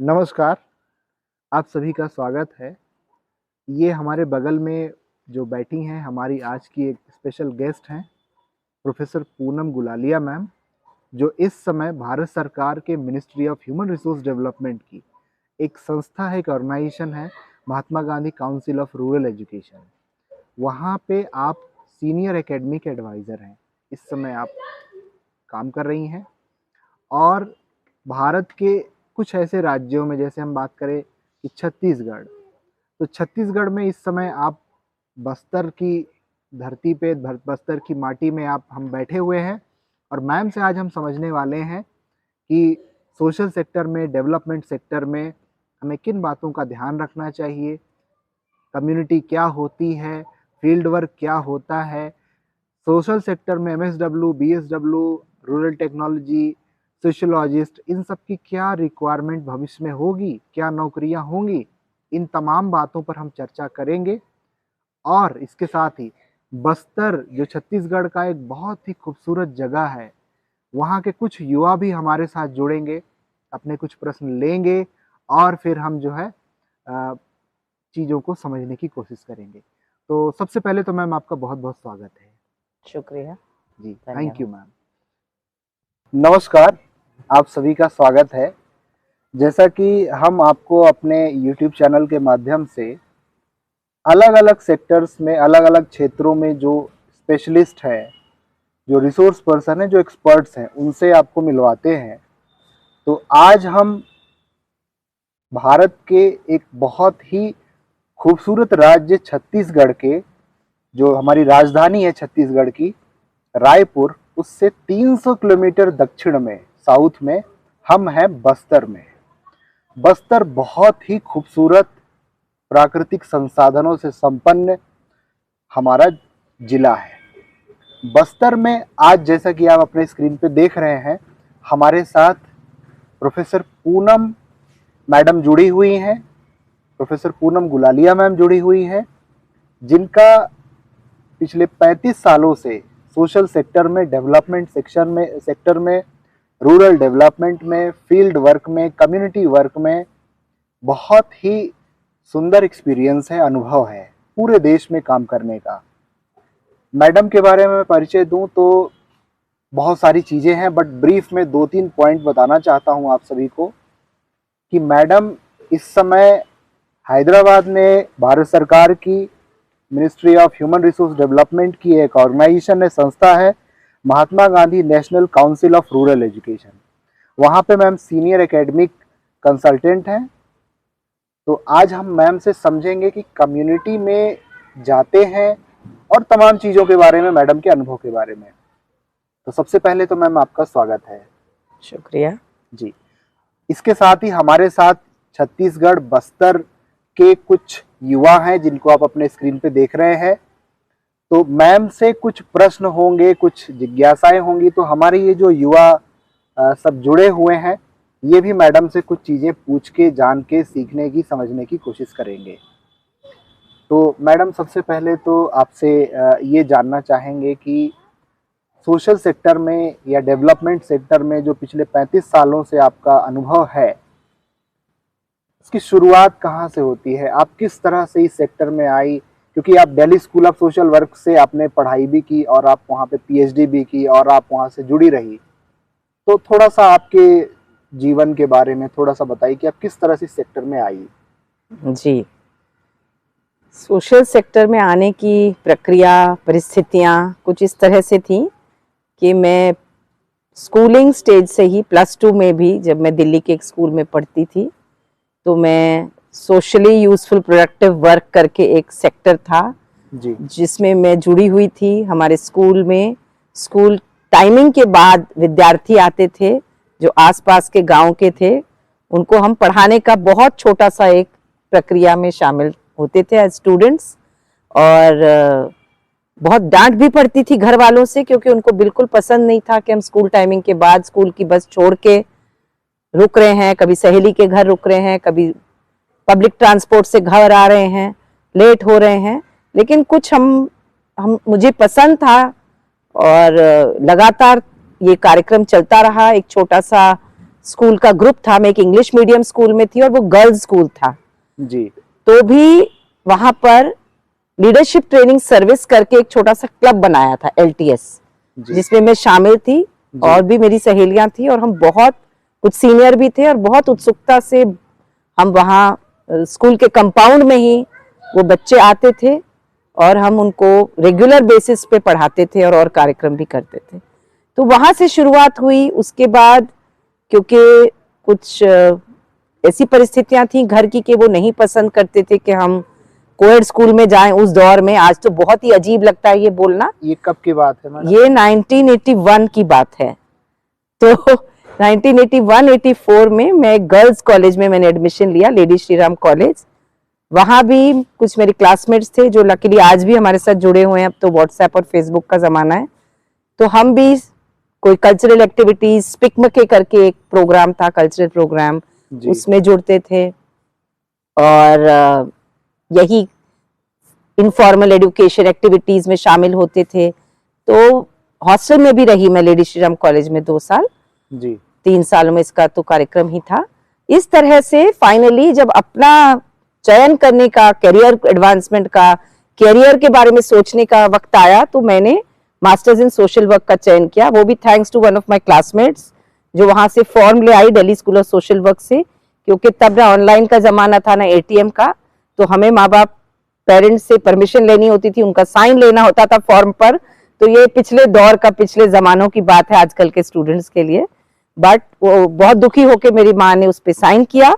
नमस्कार, आप सभी का स्वागत है। ये हमारे बगल में जो बैठी हैं हमारी आज की एक स्पेशल गेस्ट हैं, प्रोफ़ेसर पूनम गुलालिया मैम, जो इस समय भारत सरकार के ministry of human resource development की एक संस्था है, एक ऑर्गेनाइजेशन है, Mahatma Gandhi council of rural education. वहाँ पे आप सीनियर एकेडमिक एडवाइज़र हैं। इस समय आप काम कर रही हैं और भारत के कुछ ऐसे राज्यों में, जैसे हम बात करें कि छत्तीसगढ़, तो छत्तीसगढ़ में इस समय आप बस्तर की धरती पे, बस्तर की माटी में आप हम बैठे हुए हैं और मैम से आज हम समझने वाले हैं कि सोशल सेक्टर में, डेवलपमेंट सेक्टर में हमें किन बातों का ध्यान रखना चाहिए, कम्युनिटी क्या होती है, फील्ड वर्क क्या होता है, सोशल सेक्टर में MSW, BSW, rural technology, sociologist, इन सब की क्या रिक्वायरमेंट भविष्य में होगी, क्या नौकरियां होंगी, इन तमाम बातों पर हम चर्चा करेंगे। और इसके साथ ही बस्तर जो छत्तीसगढ़ का एक बहुत ही खूबसूरत जगह है, वहाँ के कुछ युवा भी हमारे साथ जुड़ेंगे, अपने कुछ प्रश्न लेंगे और फिर हम जो है चीज़ों को समझने की कोशिश करेंगे। तो सबसे पहले तो मैम आपका बहुत बहुत स्वागत है। शुक्रिया। जी, थैंक धन्यवाद। You ma'am. नमस्कार, आप सभी का स्वागत है। जैसा कि हम आपको अपने यूट्यूब चैनल के माध्यम से अलग-अलग सेक्टर्स में, अलग-अलग क्षेत्रों में जो स्पेशलिस्ट हैं, जो रिसोर्स पर्सन हैं, जो एक्सपर्ट्स हैं, उनसे आपको मिलवाते हैं। तो आज हम भारत के एक बहुत ही खूबसूरत राज्य छत्तीसगढ़ के, जो हमारी राजधानी है छत्तीसगढ़ की, रायपुर, उससे 300 किलोमीटर दक्षिण में, साउथ में हम हैं बस्तर में। बस्तर बहुत ही खूबसूरत प्राकृतिक संसाधनों से संपन्न हमारा जिला है। बस्तर में आज, जैसा कि आप अपने स्क्रीन पे देख रहे हैं, हमारे साथ प्रोफेसर पूनम मैडम जुड़ी हुई हैं, प्रोफेसर पूनम गुलालिया मैम जुड़ी हुई हैं, जिनका पिछले 35 सालों से सोशल सेक्टर में, डेवलपमेंट सेक्टर में, रूरल डेवलपमेंट में, फील्ड वर्क में, कम्युनिटी वर्क में बहुत ही सुंदर एक्सपीरियंस है, अनुभव है पूरे देश में काम करने का। मैडम के बारे में परिचय दूं तो बहुत सारी चीज़ें हैं, बट ब्रीफ में 2-3 पॉइंट बताना चाहता हूं आप सभी को कि मैडम इस समय हैदराबाद में भारत सरकार की ministry of human resource development की एक ऑर्गेनाइजेशन है, संस्था है, Mahatma Gandhi national council of rural education. वहाँ पे मैम सीनियर एकेडमिक कंसल्टेंट हैं। तो आज हम मैम से समझेंगे कि कम्युनिटी में जाते हैं और तमाम चीज़ों के बारे में, मैडम के अनुभव के बारे में। तो सबसे पहले तो मैम आपका स्वागत है। शुक्रिया जी। इसके साथ ही हमारे साथ छत्तीसगढ़ बस्तर के कुछ युवा हैं, जिनको आप अपने स्क्रीन पे देख रहे हैं। तो मैम से कुछ प्रश्न होंगे, कुछ जिज्ञासाएं होंगी। तो हमारे ये जो युवा सब जुड़े हुए हैं, ये भी मैडम से कुछ चीज़ें पूछ के, जान के, सीखने की, समझने की कोशिश करेंगे। तो मैडम सबसे पहले तो आपसे ये जानना चाहेंगे कि सोशल सेक्टर में या डेवलपमेंट सेक्टर में जो पिछले 35 सालों से आपका अनुभव है, उसकी शुरुआत कहाँ से होती है? आप किस तरह से इस सेक्टर में आई? क्योंकि आप Delhi school of social work से आपने पढ़ाई भी की और आप वहाँ पे पीएचडी भी की और आप वहाँ से जुड़ी रही। तो थोड़ा सा आपके जीवन के बारे में थोड़ा सा बताइए कि आप किस तरह से इस सेक्टर में आई। जी। सोशल सेक्टर में आने की प्रक्रिया, परिस्थितियाँ कुछ इस तरह से थी कि मैं स्कूलिंग स्टेज से ही +2 में भी, जब मैं दिल्ली के एक स्कूल में पढ़ती थी, तो मैं सोशली यूजफुल प्रोडक्टिव वर्क करके एक सेक्टर था जी। जिसमें मैं जुड़ी हुई थी। हमारे स्कूल में स्कूल टाइमिंग के बाद विद्यार्थी आते थे जो आसपास के गांव के थे, उनको हम पढ़ाने का बहुत छोटा सा एक प्रक्रिया में शामिल होते थे एज स्टूडेंट्स। और बहुत डांट भी पड़ती थी घर वालों से, क्योंकि उनको बिल्कुल पसंद नहीं था कि हम स्कूल टाइमिंग के बाद स्कूल की बस छोड़ के रुक रहे हैं, कभी सहेली के घर रुक रहे हैं, कभी पब्लिक ट्रांसपोर्ट से घर आ रहे हैं, लेट हो रहे हैं। लेकिन कुछ हम मुझे पसंद था और लगातार ये कार्यक्रम चलता रहा। एक छोटा सा स्कूल का ग्रुप था। मैं एक इंग्लिश मीडियम स्कूल में थी और वो गर्ल्स स्कूल था। जी तो भी वहां पर लीडरशिप ट्रेनिंग सर्विस करके एक छोटा सा क्लब बनाया था, LTS, जी जिसमें मैं शामिल थी जी। और भी मेरी सहेलियां थी, और हम बहुत कुछ सीनियर भी थे और बहुत उत्सुकता से हम वहाँ स्कूल के कंपाउंड में ही वो बच्चे आते थे और हम उनको रेगुलर बेसिस पे पढ़ाते थे और कार्यक्रम भी करते थे। तो वहां से शुरुआत हुई। उसके बाद क्योंकि कुछ ऐसी परिस्थितियां थी घर की कि वो नहीं पसंद करते थे कि हम कोएड स्कूल में जाएं उस दौर में। आज तो बहुत ही अजीब लगता है ये बोलना। ये कब की बात है मैडम? ये 1981 की बात है। तो 1981-84 में मैं गर्ल्स कॉलेज में मैंने एडमिशन लिया, लेडी श्रीराम कॉलेज। वहां भी कुछ मेरे क्लासमेट्स थे जो लकीली आज भी हमारे साथ जुड़े हुए हैं। अब तो व्हाट्सएप और फेसबुक का जमाना है, तो हम भी कोई कल्चरल एक्टिविटीज, स्पिकमके करके एक प्रोग्राम था, कल्चरल प्रोग्राम, उसमें जुड़ते थे। और यही इनफॉर्मल एजुकेशन एक्टिविटीज में शामिल होते थे। तो हॉस्टल में भी रही मैं लेडी श्रीराम कॉलेज में 2 साल जी। 3 सालों में इसका तो कार्यक्रम ही था। इस तरह से फाइनली जब अपना चयन करने का, करियर एडवांसमेंट का, करियर के बारे में सोचने का वक्त आया, तो मैंने मास्टर्स इन सोशल वर्क का चयन किया। वो भी thanks to one of my classmates जो वहां से फॉर्म ले आई Delhi school of social work से, क्योंकि तब ना ऑनलाइन का जमाना था ना ATM का। तो हमें माँ बाप, पेरेंट्स से परमिशन लेनी होती थी, उनका साइन लेना होता था फॉर्म पर। तो ये पिछले दौर का, पिछले जमानों की बात है आजकल के स्टूडेंट्स के लिए। बट वो बहुत दुखी होकर मेरी माँ ने उस पर साइन किया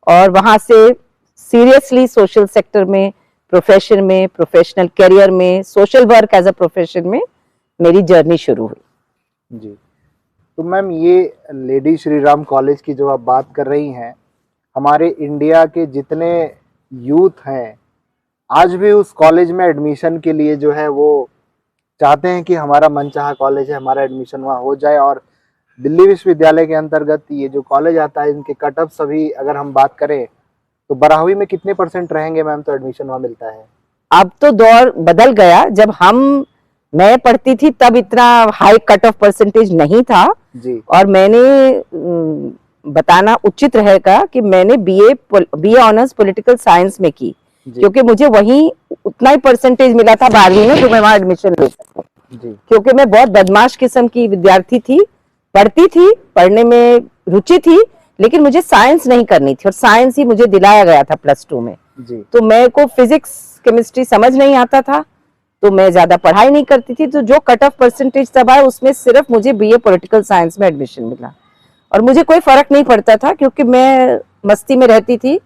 और वहां से सीरियसली सोशल सेक्टर में, प्रोफेशन में, प्रोफेशनल करियर में, social work as a profession में मेरी जर्नी शुरू हुई। जी। तो मैम, ये लेडी श्रीराम कॉलेज की जो आप बात कर रही हैं, हमारे इंडिया के जितने यूथ हैं आज भी उस कॉलेज में एडमिशन के लिए जो है वो चाहते हैं कि हमारा मनचाहा कॉलेज है, हमारा एडमिशन वहाँ हो जाए। और दिल्ली विश्वविद्यालय के अंतर्गत ये जो कॉलेज आता है, इनके कट ऑफ सभी अगर हम बात करें तो बराहवी में कितने % रहेंगे मैम तो एडमिशन वहाँ मिलता है? अब तो दौर बदल गया। जब मैं पढ़ती थी तब इतना हाई कट ऑफ परसेंटेज नहीं था जी। और मैंने बताना उचित रहेगा कि मैंने बीए ऑनर्स पॉलिटिकल साइंस में की, क्योंकि मुझे वही उतना ही परसेंटेज मिला था 12वीं में जो मैं वहां एडमिशन ले सकूं। क्योंकि मैं बहुत बदमाश किस्म की विद्यार्थी थी, पढ़ती थी, पढ़ने में रुचि थी, लेकिन मुझे साइंस नहीं करनी थी और साइंस ही मुझे दिलाया गया था +2 में जी। तो मेरे को फिजिक्स, केमिस्ट्री समझ नहीं आता था, तो मैं ज्यादा पढ़ाई नहीं करती थी। तो जो कट ऑफ परसेंटेज तब आया उसमें सिर्फ मुझे बीए पॉलिटिकल साइंस में एडमिशन मिला और मुझे कोई फर्क नहीं पड़ता था, क्योंकि मैं मस्ती में रहती थी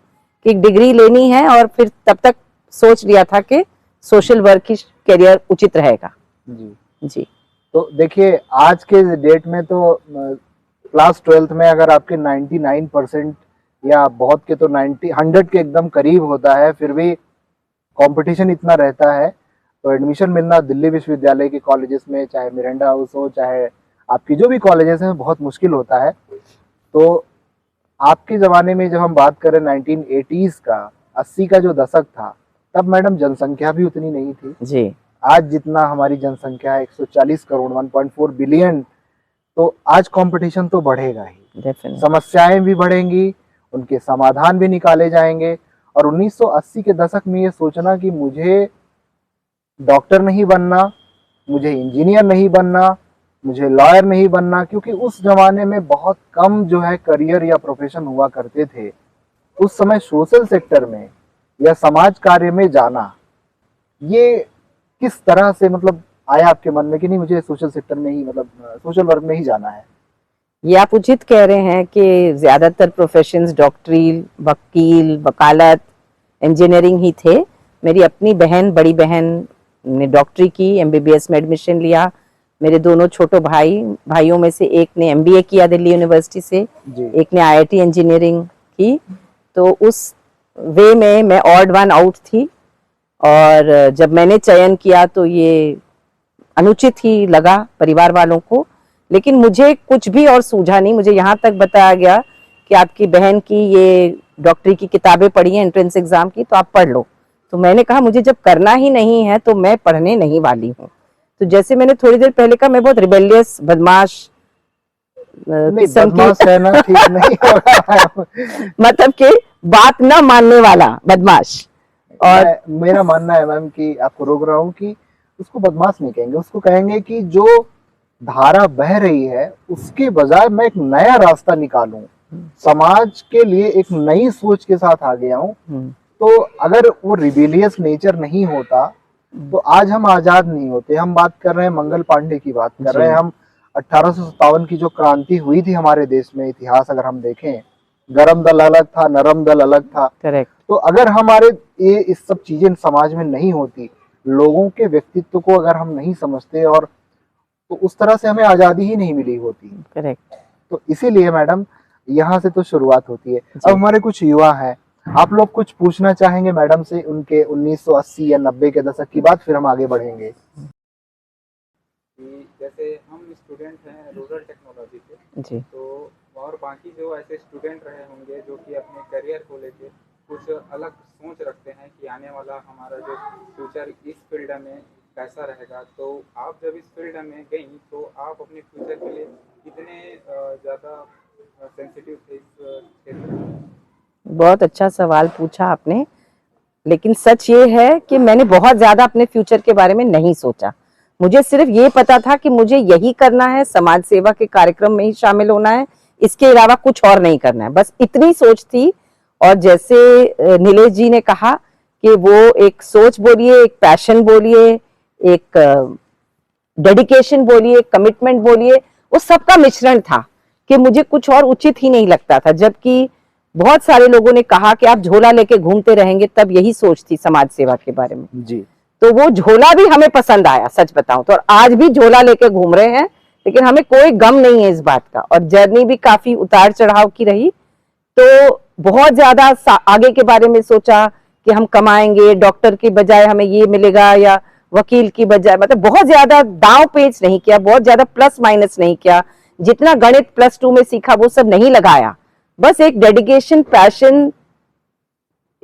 कि डिग्री लेनी है और फिर तब तक सोच लिया था कि सोशल वर्क की करियर उचित रहेगा। जी जी। तो देखिए, आज के डेट में तो क्लास 12th में अगर आपके 99% या बहुत के तो 100 के एकदम करीब होता है, फिर भी कंपटीशन इतना रहता है, तो एडमिशन मिलना दिल्ली विश्वविद्यालय के कॉलेजेस में, चाहे मिरांडा हाउस हो, चाहे आपकी जो भी कॉलेजेस हैं, बहुत मुश्किल होता है। तो आपके ज़माने में जब हम बात करें 1980s का, 80 का जो दशक था, तब मैडम जनसंख्या भी उतनी नहीं थी जी। आज जितना हमारी जनसंख्या है 140 करोड़, 1.4 बिलियन। तो आज कंपटीशन तो बढ़ेगा ही, समस्याएं भी बढ़ेंगी, उनके समाधान भी निकाले जाएंगे। और 1980 के दशक में ये सोचना कि मुझे डॉक्टर नहीं बनना, मुझे इंजीनियर नहीं बनना, मुझे लॉयर नहीं बनना, क्योंकि उस जमाने में बहुत कम जो है करियर या प्रोफेशन हुआ करते थे। उस समय सोशल सेक्टर में या समाज कार्य में जाना, ये किस तरह से मतलब आया आपके मन में कि नहीं मुझे सोशल सेक्टर में ही, मतलब सोशल वर्क में ही जाना है? ये आप उचित कह रहे हैं कि ज्यादातर प्रोफेशंस डॉक्टरी, वकील, वकालत, इंजीनियरिंग ही थे। मेरी अपनी बहन, बड़ी बहन ने डॉक्टरी की, MBBS में एडमिशन लिया। मेरे दोनों छोटे भाइयों में से एक ने MBA किया दिल्ली यूनिवर्सिटी से, एक ने IIT इंजीनियरिंग की। तो उस वे में मैं ऑड वन आउट थी और जब मैंने चयन किया तो ये अनुचित ही लगा परिवार वालों को, लेकिन मुझे कुछ भी और सूझा नहीं। मुझे यहाँ तक बताया गया कि आपकी बहन की ये डॉक्टरी की किताबें पढ़ी हैं एंट्रेंस एग्जाम की, तो आप पढ़ लो। तो मैंने कहा मुझे जब करना ही नहीं है तो मैं पढ़ने नहीं वाली हूँ। तो जैसे मैंने थोड़ी देर पहले कहा, मैं बहुत रिबेलियस, बदमाश नहीं, किस्म की बदमाश कहना ठीक नहीं होगा। मतलब कि बात न मानने वाला बदमाश। और मेरा मानना है मैम कि आपको रोक रहा हूँ कि उसको बदमाश नहीं कहेंगे, उसको कहेंगे कि जो धारा बह रही है उसके बजाय मैं एक नया रास्ता निकालूं, समाज के लिए एक नई सोच के साथ आ गया हूँ। तो अगर वो रिबेलियस नेचर नहीं होता तो आज हम आजाद नहीं होते। हम बात कर रहे हैं मंगल पांडे की बात कर रहे हैं, हम 1857 की जो क्रांति हुई थी हमारे देश में, इतिहास अगर हम देखें, गरम दल अलग था, नरम दल अलग था। करेक्ट। तो अगर हमारे ये इस सब चीजें समाज में नहीं होती, लोगों के व्यक्तित्व को अगर हम नहीं समझते, और तो उस तरह से हमें आजादी ही नहीं मिली होती। करेक्ट। तो इसीलिए मैडम यहाँ से तो शुरुआत होती है। अब हमारे कुछ युवा हैं, आप लोग कुछ पूछना चाहेंगे मैडम से उनके 1980 या 90 के दशक की बात, फिर हम आगे बढ़ेंगे। जैसे हम स्टूडेंट हैं रूरल टेक्नोलॉजी के, जी। तो और बाकी जो ऐसे स्टूडेंट रहे होंगे जो कि अपने करियर को लेके कुछ अलग सोच रखते हैं कि आने वाला हमारा जो फ्यूचर इस फील्ड में कैसा रहेगा, तो आप जब इस फील्ड में गई तो आप अपने फ्यूचर के लिए कितने ज़्यादा सेंसिटिव थे इस क्षेत्र में? बहुत अच्छा सवाल पूछा आपने, लेकिन सच ये है कि मैंने बहुत ज्यादा अपने फ्यूचर के बारे में नहीं सोचा। मुझे सिर्फ ये पता था कि मुझे यही करना है, समाज सेवा के कार्यक्रम में ही शामिल होना है, इसके अलावा कुछ और नहीं करना है, बस इतनी सोच थी। और जैसे नीलेश जी ने कहा कि वो एक सोच बोलिए, एक पैशन बोलिए, एक डेडिकेशन बोलिए, कमिटमेंट बोलिए, वो सबका मिश्रण था कि मुझे कुछ और उचित ही नहीं लगता था। जबकि बहुत सारे लोगों ने कहा कि आप झोला लेके घूमते रहेंगे, तब यही सोच थी समाज सेवा के बारे में जी। तो वो झोला भी हमें पसंद आया, सच बताऊं तो। और आज भी झोला लेके घूम रहे हैं, लेकिन हमें कोई गम नहीं है इस बात का। और जर्नी भी काफी उतार चढ़ाव की रही। तो बहुत ज्यादा आगे के बारे में सोचा कि हम कमाएंगे, डॉक्टर की बजाय हमें ये मिलेगा, या वकील की बजाय, मतलब बहुत ज्यादा दांव पेच नहीं किया, बहुत ज्यादा प्लस माइनस नहीं किया। जितना गणित +2 में सीखा वो सब नहीं लगाया, बस एक डेडिकेशन, पैशन,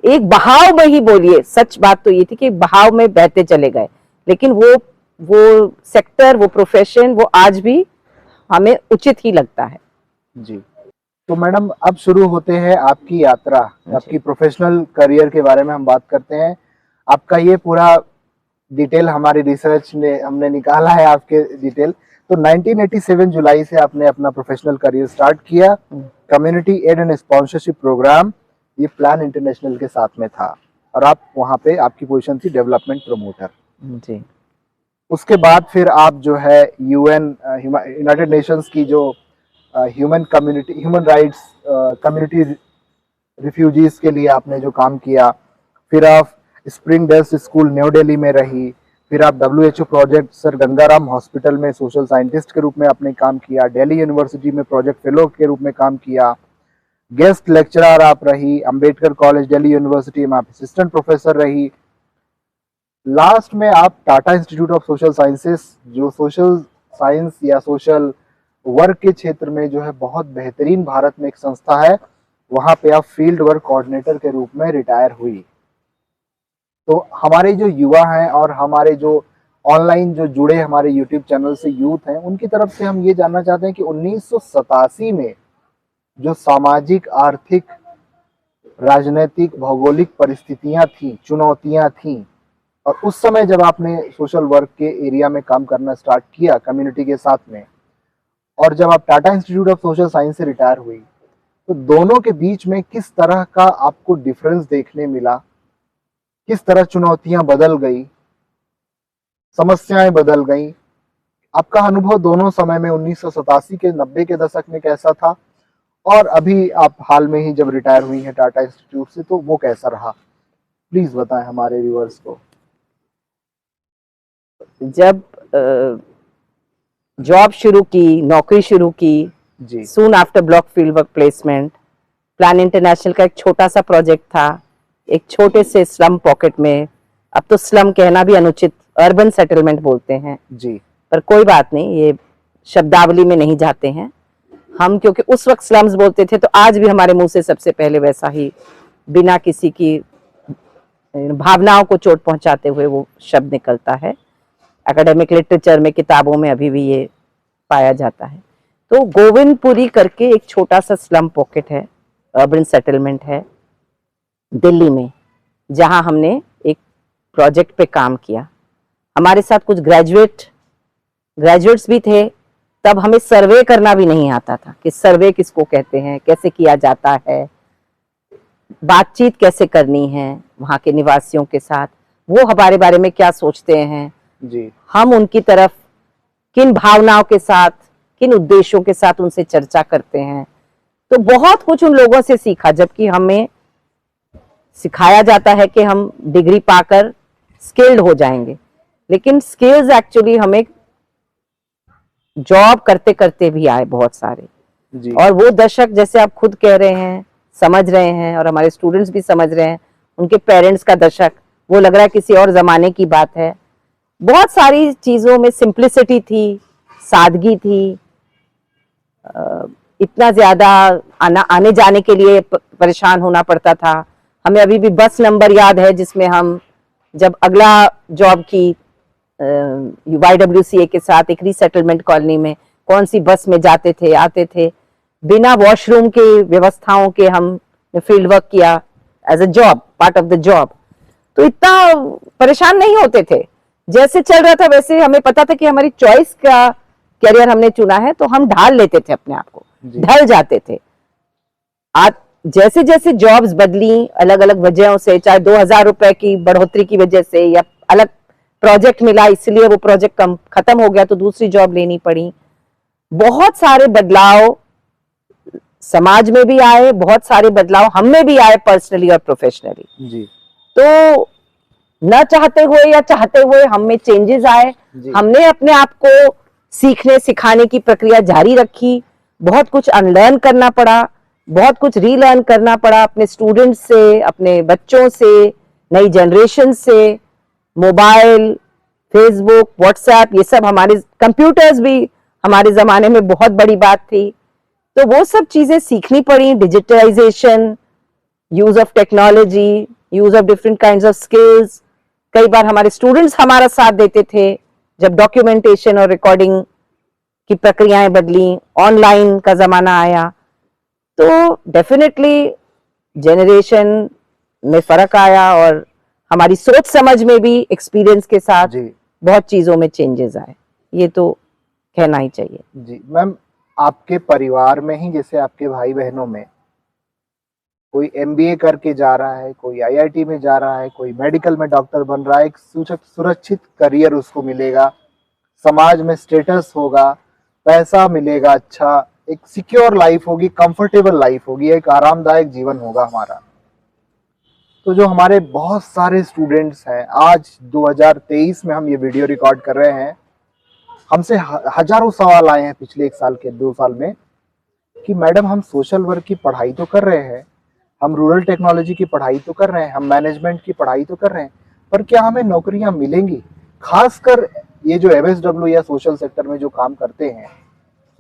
एक बहाव में ही बोलिए। सच बात तो ये थी कि बहाव में बहते चले गए। लेकिन वो सेक्टर, वो प्रोफेशन, वो आज भी हमें उचित ही लगता है। जी। तो मैडम अब शुरू होते हैं आपकी यात्रा, आपकी प्रोफेशनल करियर के बारे में हम बात करते हैं। आपका ये पूरा डिटेल हमारी रिसर्च ने हमने निकाला है, आपके डिटेल। तो 1987 जुलाई से आपने अपना प्रोफेशनल करियर स्टार्ट किया। Community aid and sponsorship programme, ये प्लान इंटरनेशनल के साथ में था, और आप वहाँ पे आपकी पोजीशन थी डेवलपमेंट प्रमोटर। जी। उसके बाद फिर आप जो है यूएन, यूनाइटेड नेशंस की जो ह्यूमन राइट्स कम्युनिटी रिफ्यूजीज के लिए आपने जो काम किया, फिर आप Spring Dales school New Delhi में रही, फिर आप WHO project Sir Gangaram hospital में सोशल साइंटिस्ट के रूप में आपने काम किया, दिल्ली यूनिवर्सिटी में प्रोजेक्ट फेलो के रूप में काम किया, गेस्ट लेक्चरर आप रही, अंबेडकर कॉलेज दिल्ली यूनिवर्सिटी में आप असिस्टेंट प्रोफेसर रही। लास्ट में आप Tata institute of social sciences, जो सोशल साइंस या सोशल वर्क के क्षेत्र में जो है बहुत बेहतरीन भारत में एक संस्था है, वहां पे आप फील्ड वर्क कोऑर्डिनेटर के रूप में रिटायर हुई। तो हमारे जो युवा हैं और हमारे जो ऑनलाइन जो जुड़े हमारे यूट्यूब चैनल से यूथ हैं, उनकी तरफ से हम ये जानना चाहते हैं कि 1987 में जो सामाजिक, आर्थिक, राजनीतिक, भौगोलिक परिस्थितियां थी, चुनौतियां थी, और उस समय जब आपने सोशल वर्क के एरिया में काम करना स्टार्ट किया कम्युनिटी के साथ में, और जब आप Tata institute of social science से रिटायर हुई, तो दोनों के बीच में किस तरह का आपको डिफरेंस देखने मिला? किस तरह चुनौतियां बदल गई, समस्याएं बदल गई? आपका अनुभव दोनों समय में 1987 के 90 के दशक में कैसा था, और अभी आप हाल में ही जब रिटायर हुई हैं टाटा इंस्टीट्यूट से, तो वो कैसा रहा? प्लीज बताएं हमारे व्यूअर्स को। जब जॉब शुरू की, नौकरी शुरू की, जी। Soon after block field work placement, plan international का एक छोटा सा प्रोजेक्ट था, एक छोटे से स्लम पॉकेट में। अब तो स्लम कहना भी अनुचित, अर्बन सेटलमेंट बोलते हैं जी। पर कोई बात नहीं, ये शब्दावली में नहीं जाते हैं हम, क्योंकि उस वक्त स्लम्स बोलते थे, तो आज भी हमारे मुंह से सबसे पहले वैसा ही बिना किसी की भावनाओं को चोट पहुंचाते हुए वो शब्द निकलता है। एकेडमिक लिटरेचर में, किताबों में अभी भी ये पाया जाता है। तो गोविंदपुरी करके एक छोटा सा स्लम पॉकेट है, अर्बन सेटलमेंट है दिल्ली में, जहां हमने एक प्रोजेक्ट पे काम किया। हमारे साथ कुछ ग्रेजुएट्स भी थे। तब हमें सर्वे करना भी नहीं आता था कि सर्वे किसको कहते हैं, कैसे किया जाता है, बातचीत कैसे करनी है वहाँ के निवासियों के साथ, वो हमारे बारे में क्या सोचते हैं जी, हम उनकी तरफ किन भावनाओं के साथ, किन उद्देश्यों के साथ उनसे चर्चा करते हैं। तो बहुत कुछ उन लोगों से सीखा, जबकि हमें सिखाया जाता है कि हम डिग्री पाकर स्किल्ड हो जाएंगे, लेकिन स्किल्स एक्चुअली हमें जॉब करते करते भी आए बहुत सारे। जी, और वो दशक, जैसे आप खुद कह रहे हैं, समझ रहे हैं और हमारे स्टूडेंट्स भी समझ रहे हैं, उनके पेरेंट्स का दशक, वो लग रहा है किसी और जमाने की बात है। बहुत सारी चीजों में सिंप्लिसिटी थी, सादगी थी, इतना ज्यादा आने जाने के लिए परेशान होना पड़ता था। हमें अभी भी बस नंबर याद है जिसमें हम जब अगला जॉब की YWCA के साथ एक रीसेटलमेंट कॉलोनी में कौन सी बस में जाते थे, आते थे, बिना वॉशरूम के व्यवस्थाओं के हम फील्ड वर्क किया as a job, part of the job. तो इतना परेशान नहीं होते थे, जैसे चल रहा था वैसे हमें पता था कि हमारी चॉइस का कैरियर हमने चुना है, तो हम ढाल लेते थे अपने आप को, ढल जाते थे। आज जैसे जैसे जॉब्स बदली अलग अलग वजहों से, चाहे 2000 रुपए की बढ़ोतरी की वजह से या अलग प्रोजेक्ट मिला इसलिए वो प्रोजेक्ट खत्म हो गया तो दूसरी जॉब लेनी पड़ी, बहुत सारे बदलाव समाज में भी आए, बहुत सारे बदलाव हम में भी आए पर्सनली और प्रोफेशनली। जी, तो न चाहते हुए या चाहते हुए हम में चेंजेस आए। हमने अपने आप को सीखने सिखाने की प्रक्रिया जारी रखी, बहुत कुछ अनलर्न करना पड़ा, बहुत कुछ रीलर्न करना पड़ा, अपने स्टूडेंट्स से, अपने बच्चों से, नई जनरेशन से। मोबाइल, फेसबुक, व्हाट्सएप, ये सब हमारे, कंप्यूटर्स भी हमारे जमाने में बहुत बड़ी बात थी, तो वो सब चीजें सीखनी पड़ी। Digitalisation, use of technology, use of different kinds of skills. कई बार हमारे स्टूडेंट्स हमारा साथ देते थे जब डॉक्यूमेंटेशन और रिकॉर्डिंग की प्रक्रियाएं बदली, ऑनलाइन का जमाना आया, तो डेफिनेटली जनरेशन में फर्क आया और हमारी सोच समझ में भी एक्सपीरियंस के साथ बहुत चीजों में चेंजेस आए, ये तो कहना ही चाहिए। जी मैम, आपके परिवार में ही जैसे आपके भाई बहनों में कोई MBA करके जा रहा है, कोई IIT में जा रहा है, कोई मेडिकल में डॉक्टर बन रहा है, एक सुरक्षित करियर उसको मिलेगा, समाज में स्टेटस होगा, पैसा मिलेगा, अच्छा एक सिक्योर लाइफ होगी, कंफर्टेबल लाइफ होगी, एक आरामदायक जीवन होगा हमारा। तो जो हमारे बहुत सारे स्टूडेंट्स हैं, आज 2023 में हम ये वीडियो रिकॉर्ड कर रहे हैं, हमसे हजारों सवाल आए हैं पिछले 1 साल के 2 साल में कि मैडम हम सोशल वर्क की पढ़ाई तो कर रहे हैं, हम रूरल टेक्नोलॉजी की पढ़ाई तो कर रहे हैं, हम मैनेजमेंट की पढ़ाई तो कर रहे हैं, पर क्या हमें नौकरियां मिलेंगी? खासकर ये जो MSW या सोशल सेक्टर में जो काम करते हैं,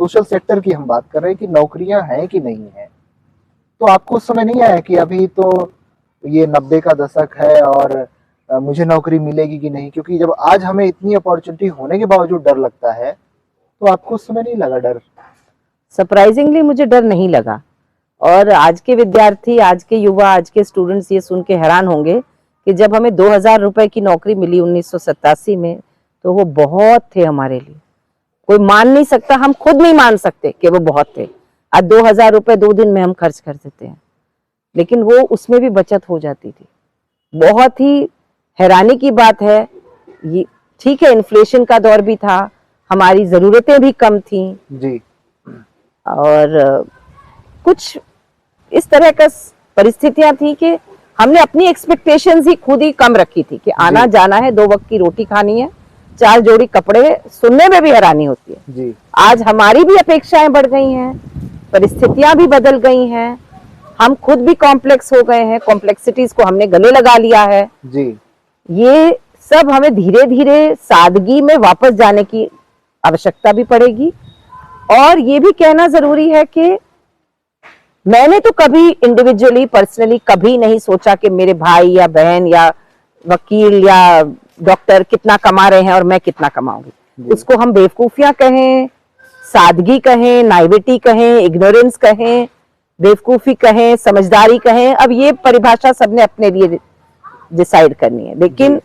सोशल सेक्टर की हम बात कर रहे हैं कि नौकरियां हैं कि नहीं है। तो आपको उस समय नहीं आया कि अभी तो ये 90 का दशक है और मुझे नौकरी मिलेगी कि नहीं? क्योंकि जब आज हमें इतनी अपॉर्चुनिटी होने के बावजूद डर लगता है, तो आपको उस समय नहीं लगा डर? सरप्राइजिंगली मुझे डर नहीं लगा। और आज के विद्यार्थी, आज के युवा, आज के स्टूडेंट्स ये सुन के हैरान होंगे कि जब हमें 2000 रुपए की नौकरी मिली 1987 में, तो वो बहुत थे हमारे लिए। कोई मान नहीं सकता, हम खुद नहीं मान सकते कि वो बहुत थे। आज 2000 रुपए 2 दिन में हम खर्च कर देते हैं, लेकिन वो उसमें भी बचत हो जाती थी। बहुत ही हैरानी की बात है। ये ठीक है, इन्फ्लेशन का दौर भी था, हमारी जरूरतें भी कम थी जी, और कुछ इस तरह का परिस्थितियां थी कि हमने अपनी एक्सपेक्टेशंस ही खुद ही कम रखी थी कि आना जाना है, 2 वक्त की रोटी खानी है, 4 जोड़ी कपड़े, सुनने में भी हैरानी होती है। जी, आज हमारी भी अपेक्षाएं बढ़ गई हैं, परिस्थितियां भी बदल गई हैं, हम खुद भी कॉम्प्लेक्स हो गए हैं, कॉम्प्लेक्सिटीज को हमने गले लगा लिया है जी। ये सब हमें धीरे धीरे सादगी में वापस जाने की आवश्यकता भी पड़ेगी। और ये भी कहना जरूरी है कि मैंने तो कभी इंडिविजुअली, पर्सनली कभी नहीं सोचा कि मेरे भाई या बहन या वकील या डॉक्टर कितना कमा रहे हैं और मैं कितना कमाऊंगी। उसको हम बेवकूफियां कहें, सादगी कहें, नाइविटी कहें, इग्नोरेंस कहें, बेवकूफी कहें, समझदारी कहें, अब ये परिभाषा सबने अपने लिए डिसाइड करनी है। लेकिन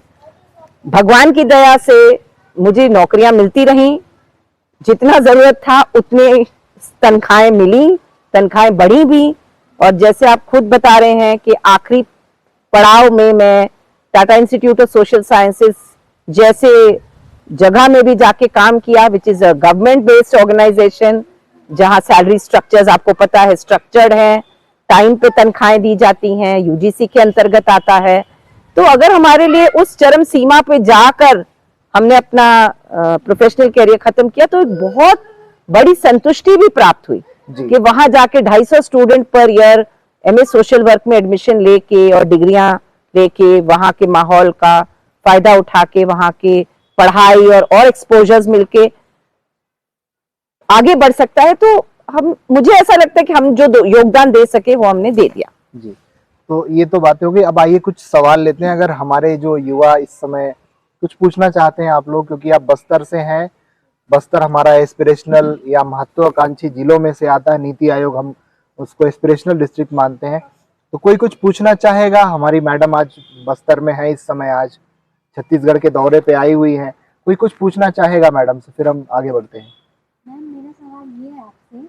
भगवान की दया से मुझे नौकरियां मिलती रहीं, जितना जरूरत था उतने तनख्वाहें मिली, तनख्वाहें बढ़ी भी। और जैसे आप खुद बता रहे हैं कि आखिरी पड़ाव में मैं Tata institute of social sciences जैसे जगह में भी जाके काम किया, which is a government based organisation, जहां सैलरी स्ट्रक्चर्स आपको पता है स्ट्रक्चर्ड है, टाइम पे तनख्वाहें दी जाती हैं, यूजीसी के अंतर्गत आता है। तो अगर हमारे लिए उस चरम सीमा पे जाकर हमने अपना प्रोफेशनल करियर खत्म किया तो एक बहुत बड़ी संतुष्टि भी प्राप्त हुई कि वहां जाके 250 student per year MA social work में एडमिशन लेके और डिग्रियां लेके वहां के माहौल का फायदा उठा के वहां के पढ़ाई और एक्सपोजर्स मिलके आगे बढ़ सकता है। तो हम, मुझे ऐसा लगता है कि हम जो योगदान दे सके वो हमने दे दिया। जी, तो ये तो बातें हो गई। अब आइए कुछ सवाल लेते हैं। अगर हमारे जो युवा इस समय कुछ पूछना चाहते हैं आप लोग, क्योंकि आप बस्तर से हैं, बस्तर हमारा एस्पिरेशनल या महत्वाकांक्षी जिलों में से आता है, नीति आयोग हम उसको एस्पिरेशनल डिस्ट्रिक्ट मानते हैं। तो कोई कुछ पूछना चाहेगा? हमारी मैडम आज बस्तर में है, इस समय आज छत्तीसगढ़ के दौरे पे आई हुई हैं, कोई कुछ पूछना चाहेगा मैडम से? फिर हम आगे बढ़ते हैं। मैम, मेरा सवाल ये है आपसे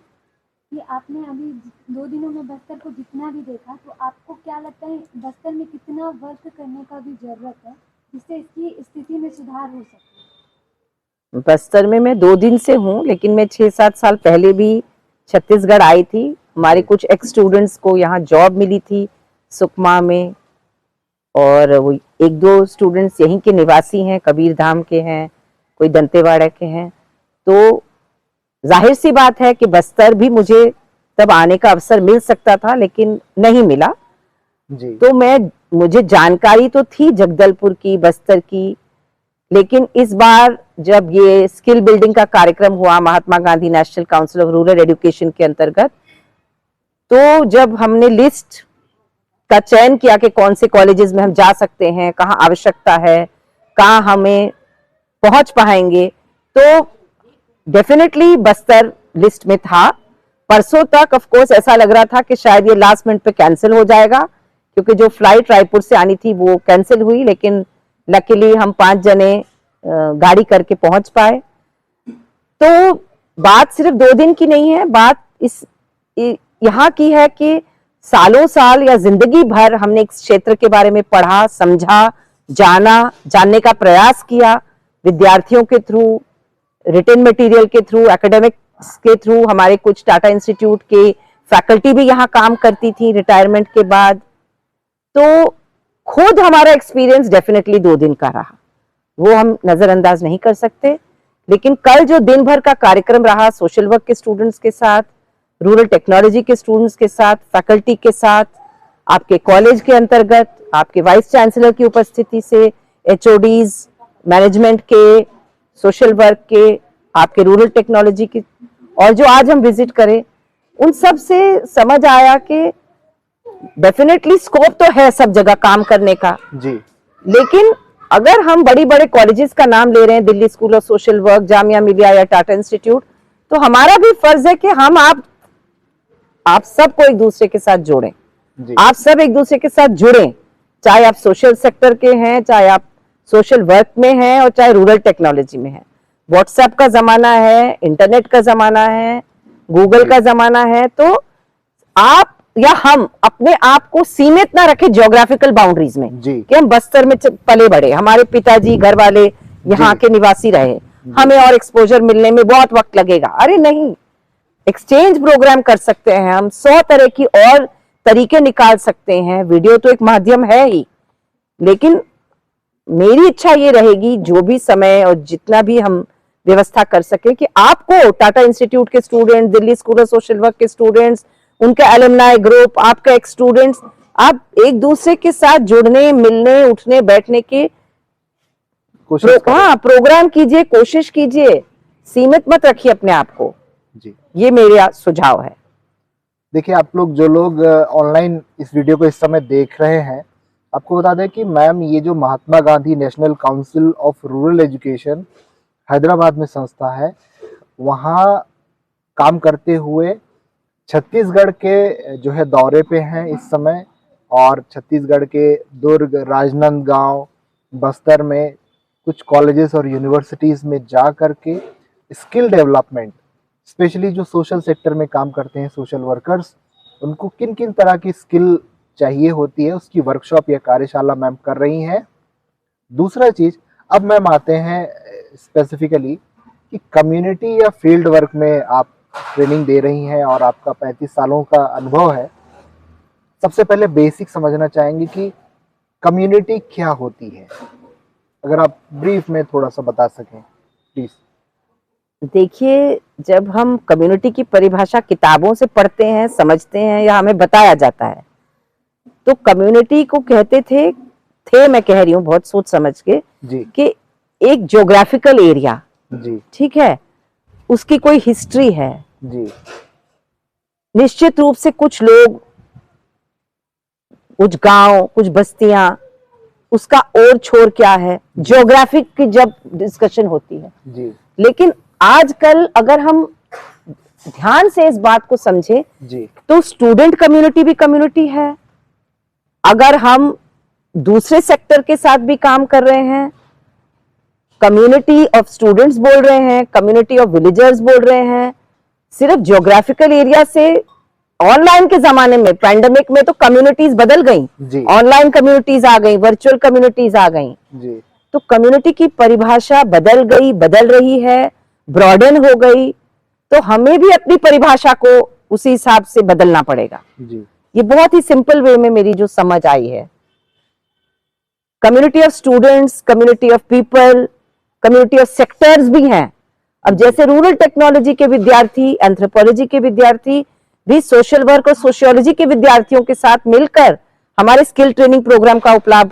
कि आपने अभी 2 दिनों में बस्तर को जितना भी देखा, तो आपको क्या लगता है बस्तर में कितना वर्क करने का भी जरूरत है जिससे इसकी स्थिति में सुधार हो सके? बस्तर में मैं 2 दिन से हूँ, लेकिन मैं 6-7 साल पहले भी छत्तीसगढ़ आई थी। हमारे कुछ एक्स स्टूडेंट्स को यहाँ जॉब मिली थी सुकमा में, और वो 1-2 स्टूडेंट्स यहीं के निवासी हैं, कबीर धाम के हैं, कोई दंतेवाड़ा के हैं। तो जाहिर सी बात है कि बस्तर भी मुझे तब आने का अवसर मिल सकता था, लेकिन नहीं मिला जी। तो मुझे जानकारी तो थी जगदलपुर की, बस्तर की, लेकिन इस बार जब ये स्किल बिल्डिंग का कार्यक्रम हुआ Mahatma Gandhi national council of rural education के अंतर्गत, तो जब हमने लिस्ट का चयन किया कि कौन से कॉलेजेस में हम जा सकते हैं, कहाँ आवश्यकता है, कहाँ हमें पहुंच पाएंगे, तो डेफिनेटली बस्तर लिस्ट में था। परसों तक ऑफ कोर्स ऐसा लग रहा था कि शायद ये लास्ट मिनट पे कैंसिल हो जाएगा, क्योंकि जो फ्लाइट रायपुर से आनी थी वो कैंसिल हुई, लेकिन लकीली हम 5 जने गाड़ी करके पहुंच पाए। तो बात सिर्फ 2 दिन की नहीं है, बात यहाँ की है कि सालों साल या जिंदगी भर हमने इस क्षेत्र के बारे में पढ़ा, समझा, जानने का प्रयास किया, विद्यार्थियों के थ्रू, रिटन मटेरियल के थ्रू, एकेडमिक्स के थ्रू। हमारे कुछ टाटा इंस्टीट्यूट के फैकल्टी भी यहाँ काम करती थी रिटायरमेंट के बाद। तो खुद हमारा एक्सपीरियंस डेफिनेटली 2 दिन का रहा, वो हम नजरअंदाज नहीं कर सकते। लेकिन कल जो दिन भर का कार्यक्रम रहा सोशल वर्क के स्टूडेंट्स के साथ, रूरल टेक्नोलॉजी के स्टूडेंट्स के साथ, फैकल्टी के साथ, आपके कॉलेज के अंतर्गत आपके वाइस चांसलर की उपस्थिति से, एचओडीज, मैनेजमेंट के, सोशल वर्क के, आपके रूरल टेक्नोलॉजी के, और जो आज हम विजिट करें, उन सब से समझ आया कि डेफिनेटली स्कोप तो है सब जगह काम करने का जी। लेकिन अगर हम बड़ी बड़े कॉलेजेस का नाम ले रहे हैं, Delhi school of social work, Jamia Millia या टाटा इंस्टीट्यूट, तो हमारा भी फर्ज है कि हम आप सबको एक दूसरे के साथ जोड़ें, आप सब एक दूसरे के साथ जुड़ें, चाहे आप सोशल सेक्टर के हैं, चाहे आप सोशल वर्क में हैं, और चाहे रूरल टेक्नोलॉजी में हैं। व्हाट्सएप का जमाना है, इंटरनेट का जमाना है, गूगल का जमाना है, तो आप या हम अपने आप को सीमित ना रखें ज्योग्राफिकल बाउंड्रीज में कि हम बस्तर में पले बड़े, हमारे पिताजी घर वाले यहाँ के निवासी रहे, हमें और एक्सपोजर मिलने में बहुत वक्त लगेगा। अरे नहीं, एक्सचेंज प्रोग्राम कर सकते हैं हम, 100 तरह की और तरीके निकाल सकते हैं। वीडियो तो एक माध्यम है ही, लेकिन मेरी इच्छा ये रहेगी जो भी समय और जितना भी हम व्यवस्था कर सके कि आपको टाटा इंस्टीट्यूट के student, Delhi school of social work के स्टूडेंट्स, उनके एलुमनाई ग्रुप, आपका एक्स स्टूडेंट्स, आप एक दूसरे के साथ जुड़ने, मिलने, उठने बैठने के प्रोग्राम कीजिए, कोशिश कीजिए, सीमित मत रखिए अपने आप को जी। ये मेरा सुझाव है। देखिए, आप लोग जो लोग ऑनलाइन इस वीडियो को इस समय देख रहे हैं, आपको बता दें कि मैम ये जो Mahatma Gandhi national council of rural education Hyderabad में संस्था है, वहाँ काम करते हुए छत्तीसगढ़ के जो है दौरे पे हैं इस समय, और छत्तीसगढ़ के दुर्ग, राजनांदगांव, बस्तर में कुछ कॉलेजेस और यूनिवर्सिटीज़ में जा कर के स्किल डेवलपमेंट, स्पेशली जो सोशल सेक्टर में काम करते हैं सोशल वर्कर्स, उनको किन किन तरह की स्किल चाहिए होती है उसकी वर्कशॉप या कार्यशाला मैम कर रही हैं। दूसरा चीज़, अब मैम आते हैं स्पेसिफिकली कि कम्युनिटी या फील्ड वर्क में आप ट्रेनिंग दे रही हैं और आपका 35 सालों का अनुभव है। सबसे पहले बेसिक समझना चाहेंगे कि कम्युनिटी क्या होती है, अगर आप ब्रीफ में थोड़ा सा बता सकें प्लीज। देखिए, जब हम कम्युनिटी की परिभाषा किताबों से पढ़ते हैं, समझते हैं या हमें बताया जाता है, तो कम्युनिटी को कहते थे मैं कह रही हूँ बहुत सोच समझ के जी कि एक ज्योग्राफिकल एरिया, जी ठीक है, उसकी कोई हिस्ट्री है, जी निश्चित रूप से कुछ लोग, कुछ गांव, कुछ बस्तियां, उसका और छोर क्या है, ज्योग्राफिक की जब डिस्कशन होती है। जी लेकिन आजकल अगर हम ध्यान से इस बात को समझें जी तो स्टूडेंट कम्युनिटी भी कम्युनिटी है। अगर हम दूसरे सेक्टर के साथ भी काम कर रहे हैं, कम्युनिटी ऑफ स्टूडेंट्स बोल रहे हैं, कम्युनिटी ऑफ विलेजर्स बोल रहे हैं, सिर्फ ज्योग्राफिकल एरिया से, ऑनलाइन के जमाने में, पैंडेमिक में तो कम्युनिटीज बदल गई, जी ऑनलाइन कम्युनिटीज आ गई, वर्चुअल कम्युनिटीज आ गई, जी तो कम्युनिटी की परिभाषा बदल गई, बदल रही है, ब्रॉडन हो गई, तो हमें भी अपनी परिभाषा को उसी हिसाब से बदलना पड़ेगा। जी ये बहुत ही सिंपल वे में मेरी जो समझ आई है। Community of students, community of people, community of sectors भी हैं। अब जैसे रूरल टेक्नोलॉजी के विद्यार्थी, एंथ्रोपोलॉजी के विद्यार्थी भी सोशल वर्क और सोशियोलॉजी के विद्यार्थियों के साथ मिलकर हमारे स्किल ट्रेनिंग प्रोग्राम का उपलाभ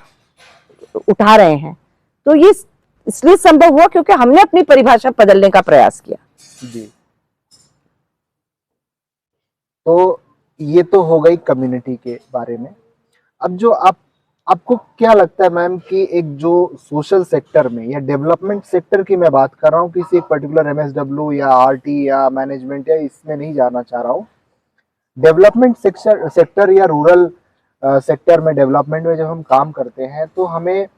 उठा रहे हैं, तो ये इसलिए संभव हुआ क्योंकि हमने अपनी परिभाषा बदलने का प्रयास किया। जी। तो ये तो हो गई कम्युनिटी के बारे में। अब जो आपको क्या लगता है मैम कि एक जो सोशल सेक्टर में या डेवलपमेंट सेक्टर की मैं बात कर रहा हूँ, किसी एक पर्टिकुलर एमएसडब्ल्यू या आरटी या मैनेजमेंट या इसमें नहीं जाना चाह रहा हूँ, डेवलपमेंट सेक्टर या रूरल सेक्टर में, डेवलपमेंट में जब हम काम करते हैं तो हमें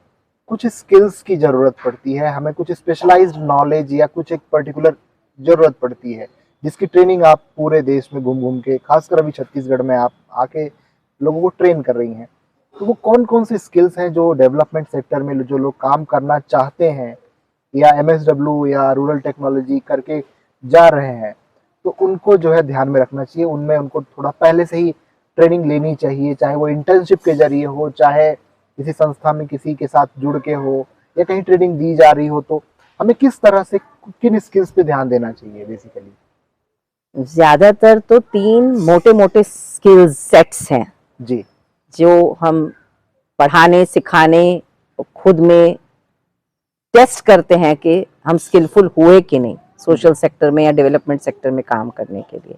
कुछ स्किल्स की ज़रूरत पड़ती है, हमें कुछ स्पेशलाइज्ड नॉलेज या कुछ एक पर्टिकुलर ज़रूरत पड़ती है, जिसकी ट्रेनिंग आप पूरे देश में घूम घूम के, खासकर अभी छत्तीसगढ़ में आप आके लोगों को ट्रेन कर रही हैं। तो वो कौन कौन से स्किल्स हैं जो डेवलपमेंट सेक्टर में जो लोग काम करना चाहते हैं या एमएसडब्ल्यू या रूरल टेक्नोलॉजी करके जा रहे हैं, तो उनको जो है ध्यान में रखना चाहिए, उनमें उनको थोड़ा पहले से ही ट्रेनिंग लेनी चाहिए, चाहे वो इंटर्नशिप के जरिए हो, चाहे किसी संस्था में किसी के साथ जुड़ के हो, या कहीं ट्रेनिंग दी जा रही हो, तो हमें किस तरह से किन स्किल्स पे ध्यान देना चाहिए बेसिकली? ज्यादातर तो 3 मोटे मोटे स्किल्स सेट्स हैं जी, जो हम पढ़ाने, सिखाने, खुद में टेस्ट करते हैं कि हम स्किलफुल हुए कि नहीं सोशल सेक्टर में या डेवलपमेंट सेक्टर में काम करने के लिए।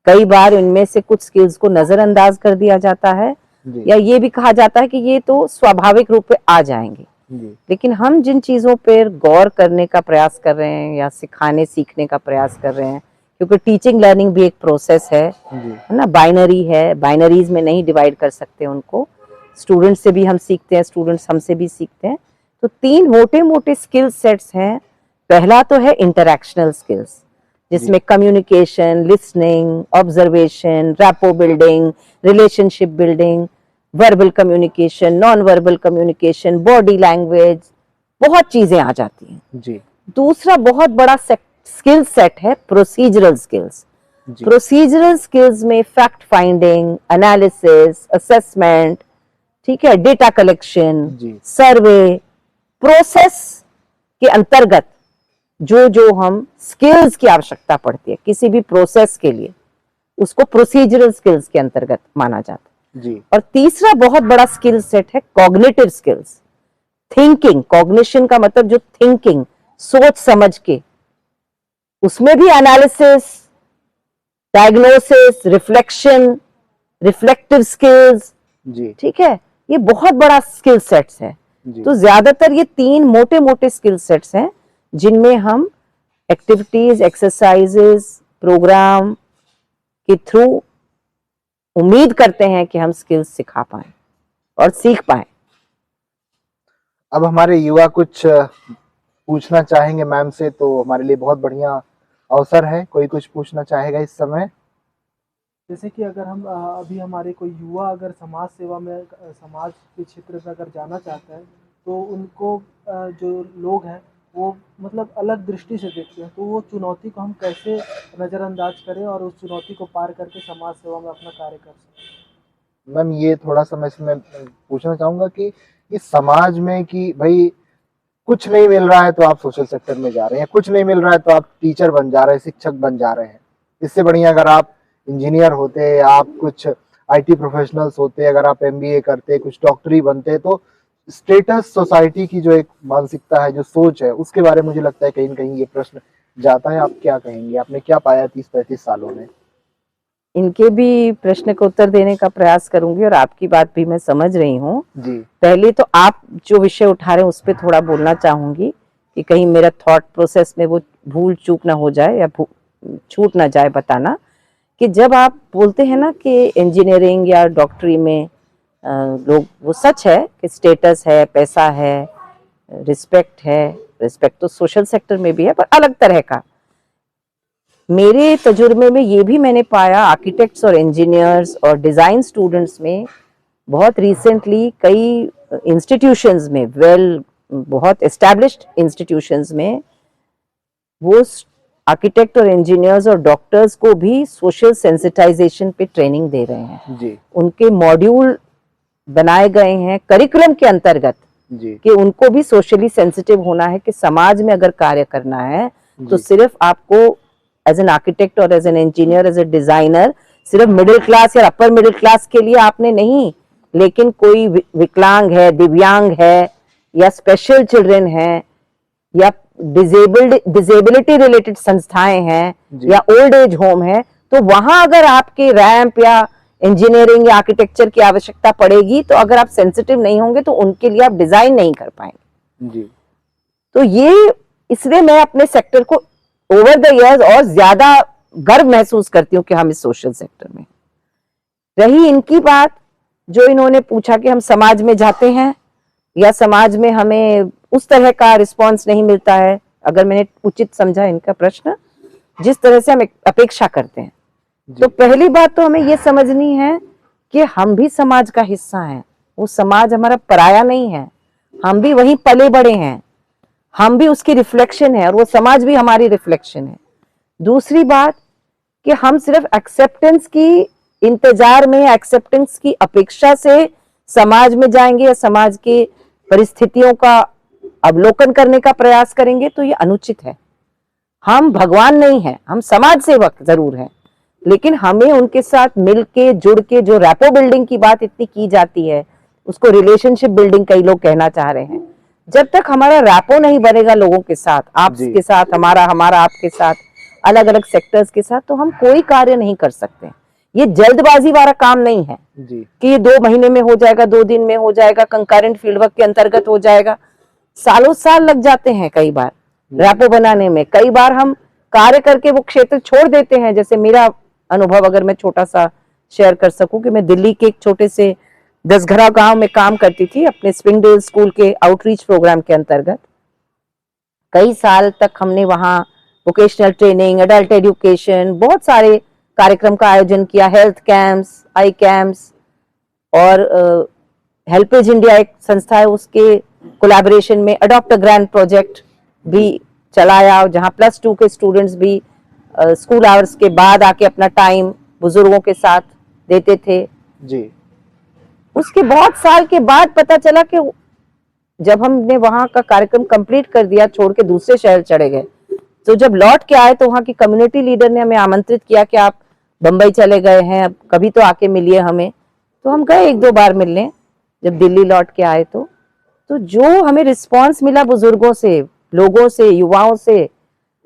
कई बार इनमें से कुछ स्किल्स को नजरअंदाज कर दिया जाता है जी, या ये भी कहा जाता है कि ये तो स्वाभाविक रूप से आ जाएंगे, जी, लेकिन हम जिन चीजों पर गौर करने का प्रयास कर रहे हैं या सिखाने सीखने का प्रयास कर रहे हैं, क्योंकि टीचिंग लर्निंग भी एक प्रोसेस है जी, ना, बाइनरी है, बाइनरीज में नहीं डिवाइड कर सकते उनको, स्टूडेंट्स से भी हम सीखते हैं, स्टूडेंट्स हमसे भी सीखते हैं। तो 3 मोटे मोटे स्किल सेट्स हैं। पहला तो है इंटरैक्शनल स्किल्स, जिसमें communication, listening, observation, rapport building, relationship building, verbal communication, non verbal communication, body language, बहुत चीजें आ जाती हैं। जी, दूसरा बहुत बड़ा स्किल सेट है प्रोसीजरल स्किल्स। जी, प्रोसीजरल स्किल्स में फैक्ट फाइंडिंग, एनालिसिस, असेसमेंट, ठीक है, डेटा कलेक्शन, जी, सर्वे, प्रोसेस के अंतर्गत जो जो हम स्किल्स की आवश्यकता पड़ती है किसी भी प्रोसेस के लिए, उसको प्रोसीजरल स्किल्स के अंतर्गत माना जाता है। जी, और तीसरा बहुत बड़ा स्किल सेट है कॉग्निटिव स्किल्स, थिंकिंग, कॉग्निशन का मतलब जो थिंकिंग, सोच समझ के, उसमें भी analysis, diagnosis, reflection, reflective skills, जी, ठीक है, ये बहुत बड़ा स्किल सेट्स है। जी, तो ज्यादातर ये 3 मोटे मोटे स्किल सेट्स हैं जिनमें हम एक्टिविटीज, एक्सरसाइजेस, प्रोग्राम के थ्रू उम्मीद करते हैं कि हम स्किल्स सिखा पाएं और सीख पाएं। अब हमारे युवा कुछ पूछना चाहेंगे मैम से, तो हमारे लिए बहुत बढ़िया अवसर है। कोई कुछ पूछना चाहेगा इस समय? जैसे कि अगर हम अभी हमारे कोई युवा अगर समाज सेवा में समाज के क्षेत्र में अगर जाना चाहता है, तो उनको जो लोग हैं वो मतलब अलग दृष्टि से देखते हैं, तो वो चुनौती को हम कैसे नज़रअंदाज करें और उस चुनौती को पार करके समाज सेवा में अपना कार्य कर सकें। मैम ये थोड़ा सा मैं इसमें पूछना चाहूंगा कि इस समाज में कि भाई कुछ नहीं मिल रहा है तो आप सोशल सेक्टर में जा रहे हैं, कुछ नहीं मिल रहा है तो आप टीचर बन जा रहे हैं, शिक्षक बन जा रहे हैं। इससे बढ़िया अगर आप इंजीनियर होते, आप कुछ आईटी प्रोफेशनल्स होते, अगर आप एमबीए करते, कुछ डॉक्टरी बनते, तो स्टेटस सोसाइटी की जो एक मानसिकता है, जो सोच है, उसके बारे में मुझे लगता है कहीं ना कहीं ये प्रश्न जाता है। आप क्या कहेंगे? आपने क्या पाया 30-35 सालों में? इनके भी प्रश्न का उत्तर देने का प्रयास करूंगी और आपकी बात भी मैं समझ रही हूँ। जी पहले तो आप जो विषय उठा रहे हैं उस पर थोड़ा बोलना चाहूंगी कि कहीं मेरा थॉट प्रोसेस में वो भूल चूक ना हो जाए या छूट ना जाए बताना, कि जब आप बोलते हैं ना कि इंजीनियरिंग या डॉक्टरी में लोग, वो सच है कि स्टेटस है, पैसा है, रिस्पेक्ट है। रिस्पेक्ट तो सोशल सेक्टर में भी है पर अलग तरह का। मेरे तजुर्बे में ये भी मैंने पाया, आर्किटेक्ट्स और इंजीनियर्स और डिज़ाइन स्टूडेंट्स में बहुत रिसेंटली कई इंस्टीट्यूशंस में, बहुत एस्टैब्लिश्ड इंस्टीट्यूशंस में, वो आर्किटेक्ट और इंजीनियर्स और डॉक्टर्स को भी सोशल सेंसिटाइजेशन पे ट्रेनिंग दे रहे हैं। जी उनके मॉड्यूल बनाए गए हैं करिकुलम के अंतर्गत जी कि उनको भी सोशली सेंसिटिव होना है कि समाज में अगर कार्य करना है तो जी। सिर्फ आपको as an architect or as an engineer, as a designer, सिर्फ मिडिल क्लास या अपर मिडिल क्लास के लिए आपने नहीं, लेकिन कोई विकलांग है, दिव्यांग है, या स्पेशल चिल्ड्रन है, या डिजेबिलिटी रिलेटेड संस्थाएं हैं, जी। या ओल्ड एज होम है, तो वहां अगर आपके रैंप या इंजीनियरिंग या आर्किटेक्चर की आवश्यकता पड़ेगी, तो अगर आप सेंसिटिव नहीं होंगे तो उनके लिए आप डिजाइन नहीं कर पाएंगे। जी तो ये, इसलिए मैं अपने सेक्टर को ओवर द इयर्स और ज्यादा गर्व महसूस करती हूँ कि हम इस सोशल सेक्टर में। रही इनकी बात, जो इन्होंने पूछा कि हम समाज में जाते हैं या समाज में हमें उस तरह का रिस्पांस नहीं मिलता है, अगर मैंने उचित समझा इनका प्रश्न, जिस तरह से हम अपेक्षा करते हैं, तो पहली बात तो हमें यह समझनी है कि हम भी समाज का हिस्सा हैं। वो समाज हमारा पराया नहीं है, हम भी वहीं पले बड़े हैं, हम भी उसकी रिफ्लेक्शन है और वो समाज भी हमारी रिफ्लेक्शन है। दूसरी बात कि हम सिर्फ एक्सेप्टेंस की इंतजार में, एक्सेप्टेंस की अपेक्षा से समाज में जाएंगे या समाज की परिस्थितियों का अवलोकन करने का प्रयास करेंगे तो ये अनुचित है। हम भगवान नहीं हैं, हम समाज सेवक जरूर हैं, लेकिन हमें उनके साथ मिलके जुड़ के, जो रैपो बिल्डिंग की बात इतनी की जाती है, उसको रिलेशनशिप बिल्डिंग कई लोग कहना चाह रहे हैं, जब तक हमारा रैपो नहीं बनेगा लोगों के साथ, आपके साथ, हमारा आपके साथ, अलग अलग सेक्टर्स के साथ, तो हम कोई कार्य नहीं कर सकते। ये जल्दबाजी वाला काम नहीं है जी कि ये 2 महीने में हो जाएगा, 2 दिन में हो जाएगा, कंकरेंट फील्ड वर्क के अंतर्गत हो जाएगा। सालों साल लग जाते हैं कई बार रैपो बनाने में। कई बार हम कार्य करके वो क्षेत्र छोड़ देते हैं। जैसे मेरा अनुभव अगर मैं छोटा सा शेयर कर सकूं, कि मैं दिल्ली के एक छोटे से दसघरा गांव में काम करती थी अपने स्प्रिंगडेल स्कूल के आउटरीच प्रोग्राम के अंतर्गत। कई साल तक हमने वहां वोकेशनल ट्रेनिंग, एडल्ट एजुकेशन, बहुत सारे कार्यक्रम का आयोजन किया, हेल्थ कैंप्स, आई कैंप्स, और हेल्पेज इंडिया एक संस्था है, उसके कोलैबोरेशन में अडॉप्ट अ ग्रैंड प्रोजेक्ट भी चलाया, जहां +2 के स्टूडेंट्स भी स्कूल आवर्स के बाद आके अपना टाइम बुजुर्गों के साथ देते थे। जी उसके बहुत साल के बाद पता चला कि जब हमने वहां का कार्यक्रम कंप्लीट कर दिया, छोड़ के दूसरे शहर चढ़े गए, तो जब लौट के आए तो वहां की कम्युनिटी लीडर ने हमें आमंत्रित किया कि आप बंबई चले गए हैं, अब कभी तो आके मिलिए हमें। तो हम गए 1-2 बार मिलने, जब दिल्ली लौट के आए तो जो हमें रिस्पांस मिला बुजुर्गों से, लोगों से, युवाओं से,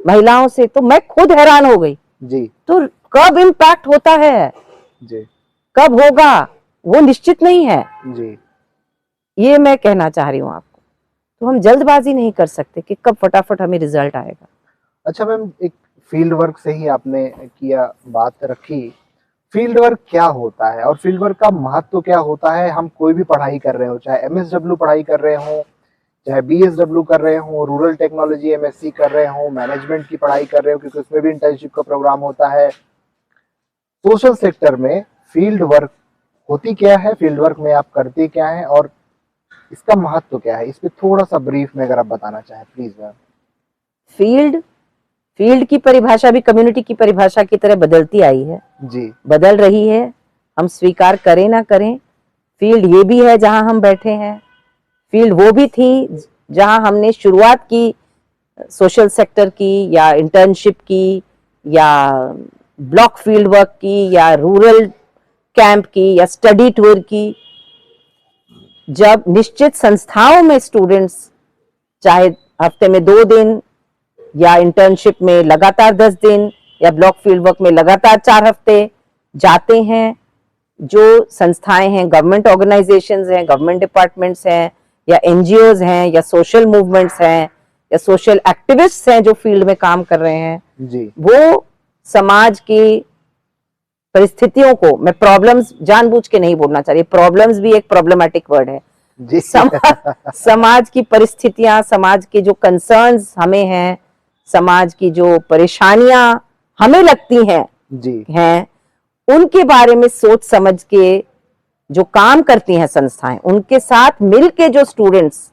महिलाओं से, तो मैं खुद हैरान हो गई। जी तो कब इम्पैक्ट होता है, जी कब होगा, वो निश्चित नहीं है। जी ये मैं कहना चाह रही हूँ आपको। तो हम जल्दबाजी नहीं कर सकते कि कब फटाफट हमें रिजल्ट आएगा। अच्छा मैम, एक फील्ड वर्क से ही आपने किया, बात रखी। फील्ड वर्क क्या होता है और फील्ड वर्क का महत्व क्या होता है? हम कोई भी पढ़ाई कर रहे हो, चाहे एमएसडब्ल्यू पढ़ाई कर रहे हो, चाहे बीएसडब्ल्यू कर रहे हो, रूरल टेक्नोलॉजी एमएससी कर रहे हो, मैनेजमेंट की पढ़ाई कर रहे हो, क्योंकि उसमें भी इंटर्नशिप का प्रोग्राम होता है। सोशल सेक्टर में फील्ड वर्क होती क्या है, फील्ड वर्क में आप करते क्या है और इसका महत्व क्या है? इस पे थोड़ा सा ब्रीफ में अगर आप बताना चाहें प्लीज मैम। फील्ड की परिभाषा भी कम्युनिटी की परिभाषा की तरह बदलती आई है, जी बदल रही है। हम स्वीकार करें ना करें, फील्ड ये भी है जहां हम बैठे हैं, फील्ड वो भी थी जहां हमने शुरुआत की सोशल सेक्टर की या इंटर्नशिप की या ब्लॉक फील्ड वर्क की या रूरल कैंप की या स्टडी टूर की। जब निश्चित संस्थाओं में स्टूडेंट्स चाहे हफ्ते में 2 दिन या इंटर्नशिप में लगातार 10 दिन या ब्लॉक फील्ड वर्क में लगातार 4 हफ्ते जाते हैं, जो संस्थाएं हैं, गवर्नमेंट ऑर्गेनाइजेशंस हैं, गवर्नमेंट डिपार्टमेंट्स हैं या एनजीओज हैं या सोशल मूवमेंट्स हैं या सोशल एक्टिविस्ट्स हैं जो फील्ड में काम कर रहे हैं, जी वो समाज की परिस्थितियों को, मैं प्रॉब्लम्स जानबूझ के नहीं बोलना चाह रही, प्रॉब्लम्स भी एक प्रॉब्लमेटिक वर्ड है, जी समाज की परिस्थितियां, समाज के जो कंसर्न्स हमें हैं, समाज की जो परेशानियां हमें लगती हैं जी उनके बारे में सोच समझ के जो काम करती हैं संस्थाएं, उनके साथ मिलके जो स्टूडेंट्स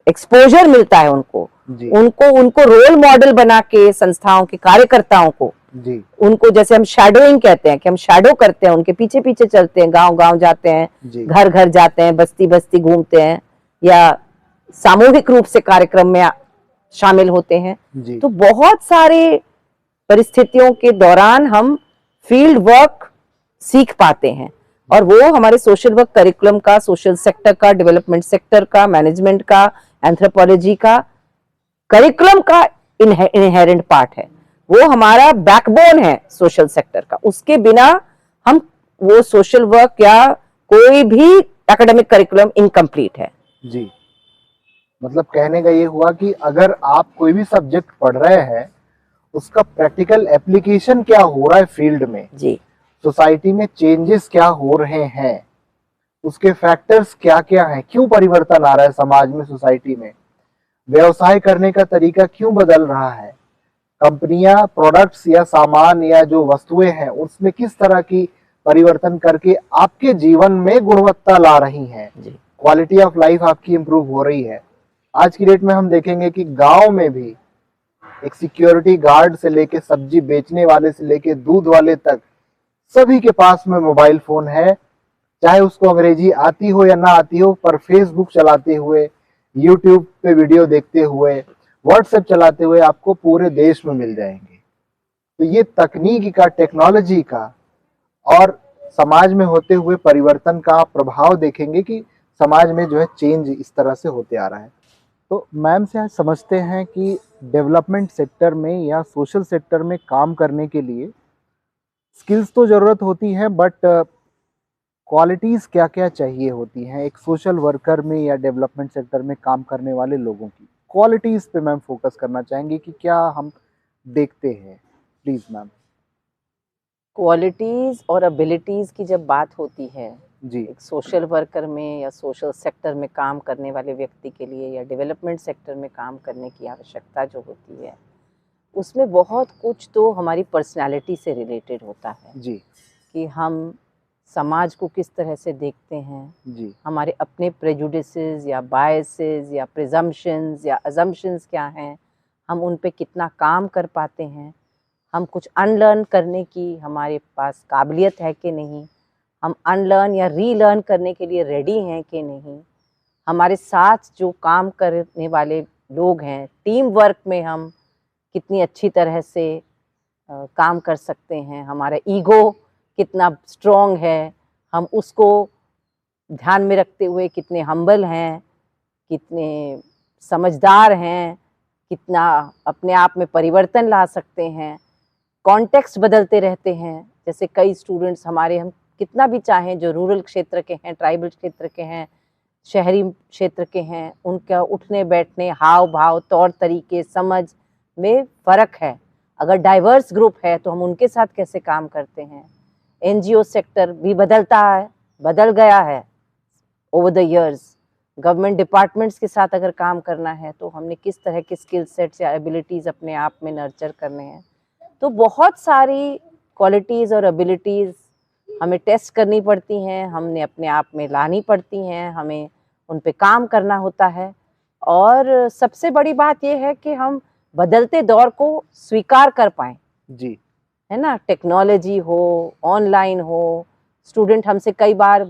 एक्सपोजर मिलता है जी उनको रोल मॉडल बना के संस्थाओं के कार्यकर्ताओं को, जी उनको जैसे हम शैडोइंग कहते हैं कि हम शैडो करते हैं, उनके पीछे पीछे चलते हैं, गांव गांव जाते हैं, जी घर घर जाते हैं, बस्ती बस्ती घूमते हैं या सामूहिक रूप से कार्यक्रम में शामिल होते हैं। जी तो बहुत सारे परिस्थितियों के दौरान हम फील्ड वर्क सीख पाते हैं और वो हमारे सोशल वर्क करिकुलम का, सोशल सेक्टर का, डेवलपमेंट सेक्टर का, मैनेजमेंट का, एंथ्रोपोलॉजी का करिकुलम का इनहेरेंट पार्ट है। वो हमारा बैकबोन है सोशल सेक्टर का। उसके बिना हम वो सोशल वर्क या कोई भी एकेडमिक करिकुलम इनकम्प्लीट है। जी मतलब कहने का ये हुआ कि अगर आप कोई भी सब्जेक्ट पढ़ रहे हैं, उसका प्रैक्टिकल एप्लीकेशन क्या हो रहा है फील्ड में, जी, सोसाइटी में चेंजेस क्या हो रहे हैं, उसके फैक्टर्स क्या क्या हैं, क्यों परिवर्तन आ रहा है समाज में, सोसाइटी में, व्यवसाय करने का तरीका क्यों बदल रहा है, कंपनियां प्रोडक्ट्स या सामान या जो वस्तुएं हैं उसमें किस तरह की परिवर्तन करके आपके जीवन में गुणवत्ता ला रही हैं, क्वालिटी ऑफ लाइफ आपकी इंप्रूव हो रही है। आज की डेट में हम देखेंगे कि गांव में भी एक सिक्योरिटी गार्ड से लेके सब्जी बेचने वाले से लेके दूध वाले तक सभी के पास में मोबाइल फोन है, चाहे उसको अंग्रेजी आती हो या ना आती हो, पर फेसबुक चलाते हुए, यूट्यूब पे वीडियो देखते हुए, व्हाट्सएप चलाते हुए आपको पूरे देश में मिल जाएंगे। तो ये तकनीकी का, टेक्नोलॉजी का और समाज में होते हुए परिवर्तन का प्रभाव देखेंगे कि समाज में जो है चेंज इस तरह से होते आ रहा है। तो मैम से आज समझते हैं कि डेवलपमेंट सेक्टर में या सोशल सेक्टर में काम करने के लिए स्किल्स तो ज़रूरत होती है, बट क्वालिटीज़ क्या क्या चाहिए होती हैं एक सोशल वर्कर में या डेवलपमेंट सेक्टर में काम करने वाले लोगों की? क्वालिटीज़ पे मैम फोकस करना चाहेंगे कि क्या हम देखते हैं, प्लीज़ मैम। क्वालिटीज और एबिलिटीज की जब बात होती है जी एक सोशल वर्कर में या सोशल सेक्टर में काम करने वाले व्यक्ति के लिए या डेवलपमेंट सेक्टर में काम करने की आवश्यकता जो होती है, उसमें बहुत कुछ तो हमारी पर्सनालिटी से रिलेटेड होता है जी कि हम समाज को किस तरह से देखते हैं, जी हमारे अपने प्रेजुडिसेस या बायसेस या प्रिजम्पशंस या अजम्पशंस क्या हैं, हम उन पे कितना काम कर पाते हैं, हम कुछ अनलर्न करने की हमारे पास काबिलियत है कि नहीं, हम अनलर्न या रीलर्न करने के लिए रेडी हैं कि नहीं, हमारे साथ जो काम करने वाले लोग हैं, टीम वर्क में हम कितनी अच्छी तरह से काम कर सकते हैं, हमारा ईगो कितना स्ट्रॉन्ग है, हम उसको ध्यान में रखते हुए कितने हम्बल हैं, कितने समझदार हैं, कितना अपने आप में परिवर्तन ला सकते हैं। कॉन्टेक्स्ट बदलते रहते हैं, जैसे कई स्टूडेंट्स हमारे, हम कितना भी चाहें जो रूरल क्षेत्र के हैं, ट्राइबल क्षेत्र के हैं, शहरी क्षेत्र के हैं, उनका उठने बैठने, हाव भाव, तौर तरीके, समझ में फ़र्क है। अगर डाइवर्स ग्रुप है तो हम उनके साथ कैसे काम करते हैं। एनजीओ सेक्टर भी बदल गया है over the years. Government departments के साथ अगर काम करना है तो हमने किस तरह के स्किल सेट्स या एबिलिटीज़ अपने आप में नर्चर करने हैं। तो बहुत सारी क्वालिटीज़ और एबिलिटीज़ हमें टेस्ट करनी पड़ती हैं, हमने अपने आप में लानी पड़ती हैं, हमें उन पे काम करना होता है। और सबसे बड़ी बात ये है कि हम बदलते दौर को स्वीकार कर पाएँ, जी, है ना। टेक्नोलॉजी हो, ऑनलाइन हो, स्टूडेंट हमसे कई बार